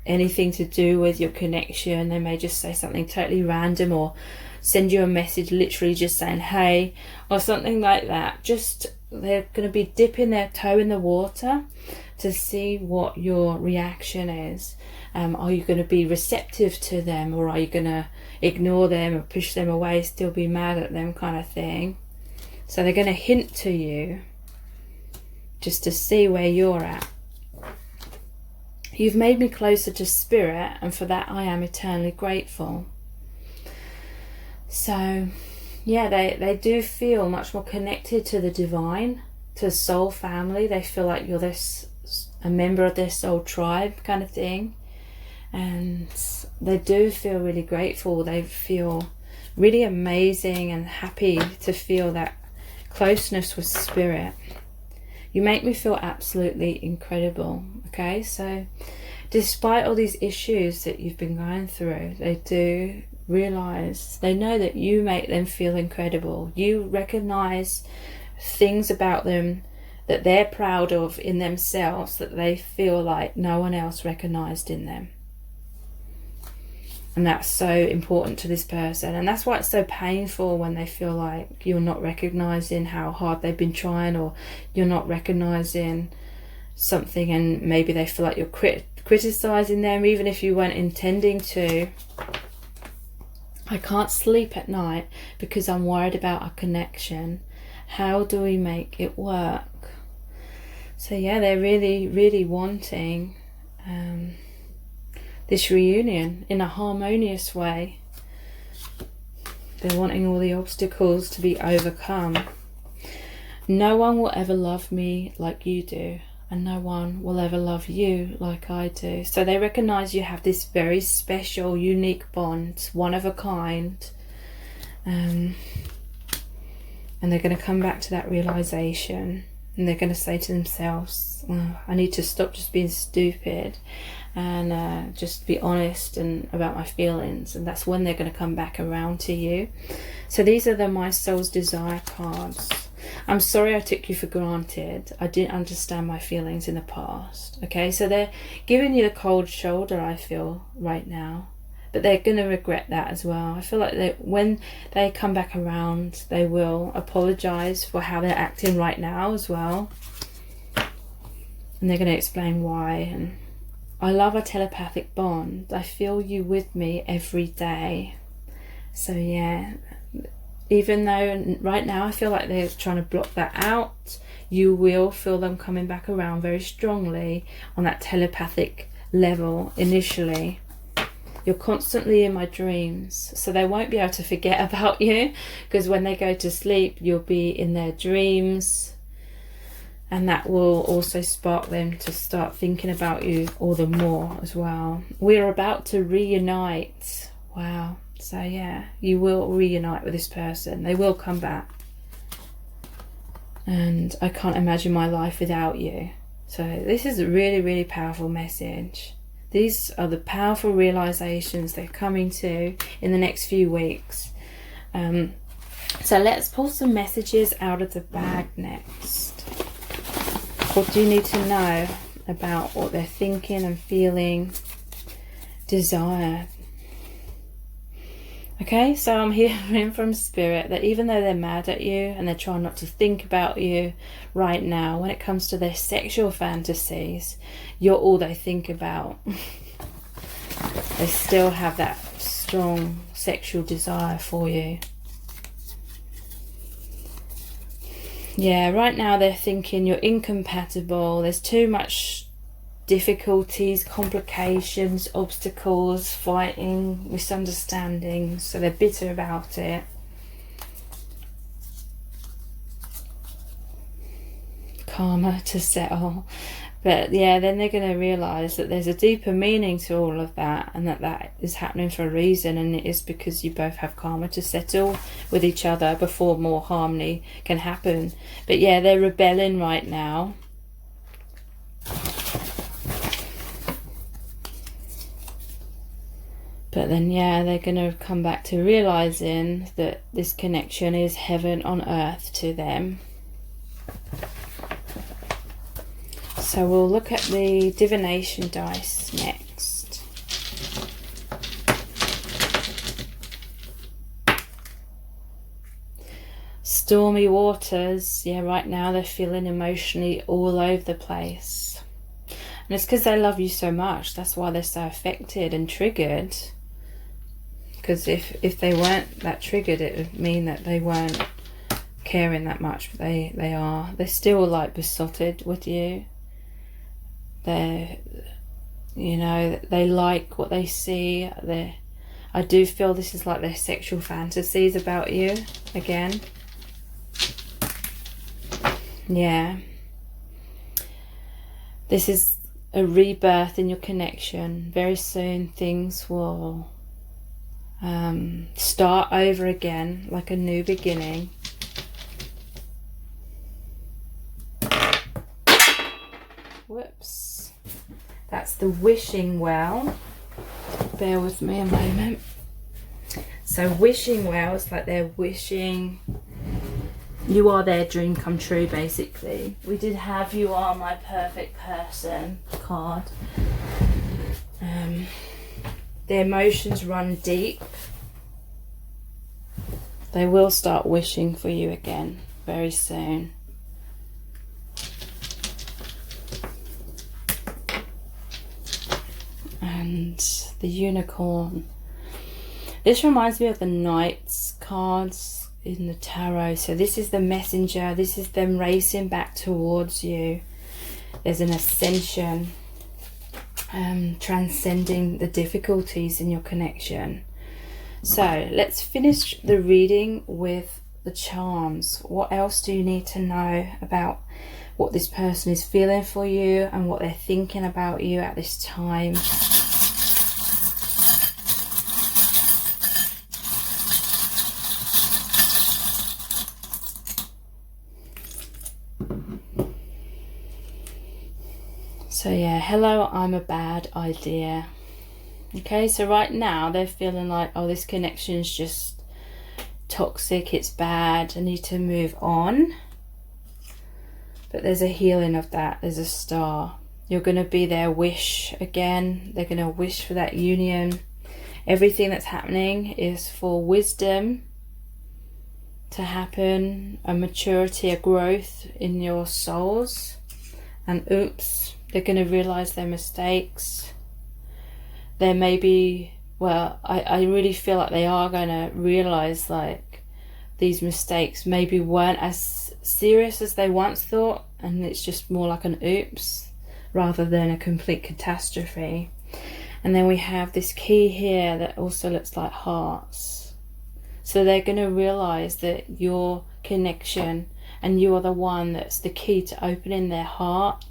anything to do with your connection. They may just say something totally random, or send you a message literally just saying hey, or something like that. Just, they're going to be dipping their toe in the water to see what your reaction is. Are you going to be receptive to them, or are you going to ignore them or push them away, still be mad at them, kind of thing? So they're going to hint to you just to see where you're at. You've made me closer to spirit, and for that I am eternally grateful. So yeah, they do feel much more connected to the divine, to soul family. They feel like you're a member of their soul tribe, kind of thing. And they do feel really grateful. They feel really amazing and happy to feel that closeness with spirit. You make me feel absolutely incredible. Okay, so despite all these issues that you've been going through, they do realize, they know that you make them feel incredible. You recognize things about them that they're proud of in themselves, that they feel like no one else recognized in them. And that's so important to this person. And that's why it's so painful when they feel like you're not recognizing how hard they've been trying, or you're not recognizing something, and maybe they feel like you're criticizing them even if you weren't intending to. I can't sleep at night because I'm worried about our connection. How do we make it work? So yeah, they're really, really wanting this reunion in a harmonious way. They're wanting all the obstacles to be overcome. No one will ever love me like you do, and no one will ever love you like I do. So they recognize you have this very special, unique bond, one of a kind. And they're going to come back to that realization, and they're going to say to themselves, oh, I need to stop just being stupid and just be honest and about my feelings. And that's when they're going to come back around to you. So these are the My Soul's Desire cards. I'm sorry I took you for granted. I didn't understand my feelings in the past. Okay, so they're giving you the cold shoulder, I feel, right now. But they're going to regret that as well. I feel like when they come back around, they will apologize for how they're acting right now as well. And they're going to explain why. And I love a telepathic bond. I feel you with me every day. So yeah, even though right now I feel like they're trying to block that out, you will feel them coming back around very strongly on that telepathic level initially. You're constantly in my dreams, so they won't be able to forget about you, because when they go to sleep, you'll be in their dreams. And that will also spark them to start thinking about you all the more as well. We're about to reunite. Wow. So yeah, you will reunite with this person. They will come back. And I can't imagine my life without you. So this is a really, really powerful message. These are the powerful realizations they're coming to in the next few weeks. So let's pull some messages out of the bag next. What do you need to know about what they're thinking and feeling? Desire. Okay, so I'm hearing from Spirit that even though they're mad at you and they're trying not to think about you right now, when it comes to their sexual fantasies, you're all they think about. They still have that strong sexual desire for you. Yeah, right now they're thinking you're incompatible. There's too much difficulties, complications, obstacles, fighting, misunderstandings. So they're bitter about it. Karma to settle. But yeah, then they're going to realise that there's a deeper meaning to all of that, and that is happening for a reason, and it is because you both have karma to settle with each other before more harmony can happen. But yeah, they're rebelling right now. But then yeah, they're going to come back to realising that this connection is heaven on earth to them. So we'll look at the divination dice next. Stormy waters. Yeah, right now they're feeling emotionally all over the place. And it's because they love you so much. That's why they're so affected and triggered. Because if they weren't that triggered, it would mean that they weren't caring that much. But they are. They're still like besotted with you. They like what they see. I do feel this is like their sexual fantasies about you again. Yeah. This is a rebirth in your connection. Very soon things will start over again, like a new beginning. Whoops. That's the wishing well. Bear with me a moment. So wishing well is like they're wishing you are their dream come true, basically. We did have you are my perfect person card. The emotions run deep. They will start wishing for you again very soon. And the unicorn. This reminds me of the Knights cards in the tarot. So this is the messenger. This is them racing back towards you. There's an ascension, transcending the difficulties in your connection. So let's finish the reading with the charms. What else do you need to know about what this person is feeling for you and what they're thinking about you at this time? So yeah, hello, I'm a bad idea. Okay, so right now they're feeling like, oh, this connection is just toxic, it's bad, I need to move on. But there's a healing of that, there's a star. You're going to be their wish again. They're going to wish for that union. Everything that's happening is for wisdom to happen, a maturity, a growth in your souls. And oops, they're going to realize their mistakes. There may be, well, I really feel like they are going to realize like these mistakes maybe weren't as serious as they once thought, and it's just more like an oops rather than a complete catastrophe. And then we have this key here that also looks like hearts. So they're going to realize that your connection and you are the one that's the key to opening their heart.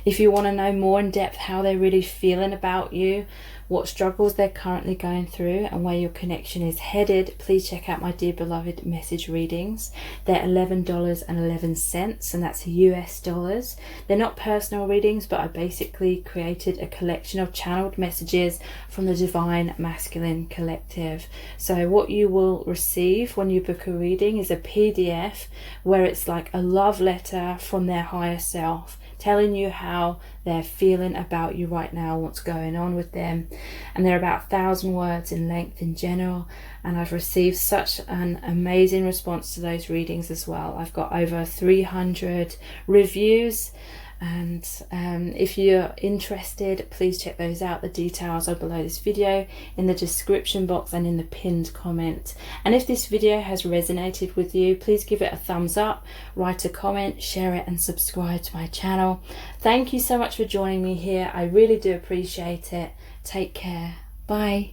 If you want to know more in depth how they're really feeling about you, what struggles they're currently going through and where your connection is headed, please check out my Dear Beloved message readings. They're $11.11 and that's US dollars. They're not personal readings, but I basically created a collection of channeled messages from the Divine Masculine Collective. So what you will receive when you book a reading is a PDF where it's like a love letter from their higher self, telling you how they're feeling about you right now, what's going on with them. And they're about 1,000 words in length in general, and I've received such an amazing response to those readings as well. I've got over 300 reviews, and if you're interested, please check those out. The details are below this video in the description box and in the pinned comment. And if this video has resonated with you, please give it a thumbs up, write a comment, share it and subscribe to my channel. Thank you so much for joining me here. I really do appreciate it. Take care. Bye.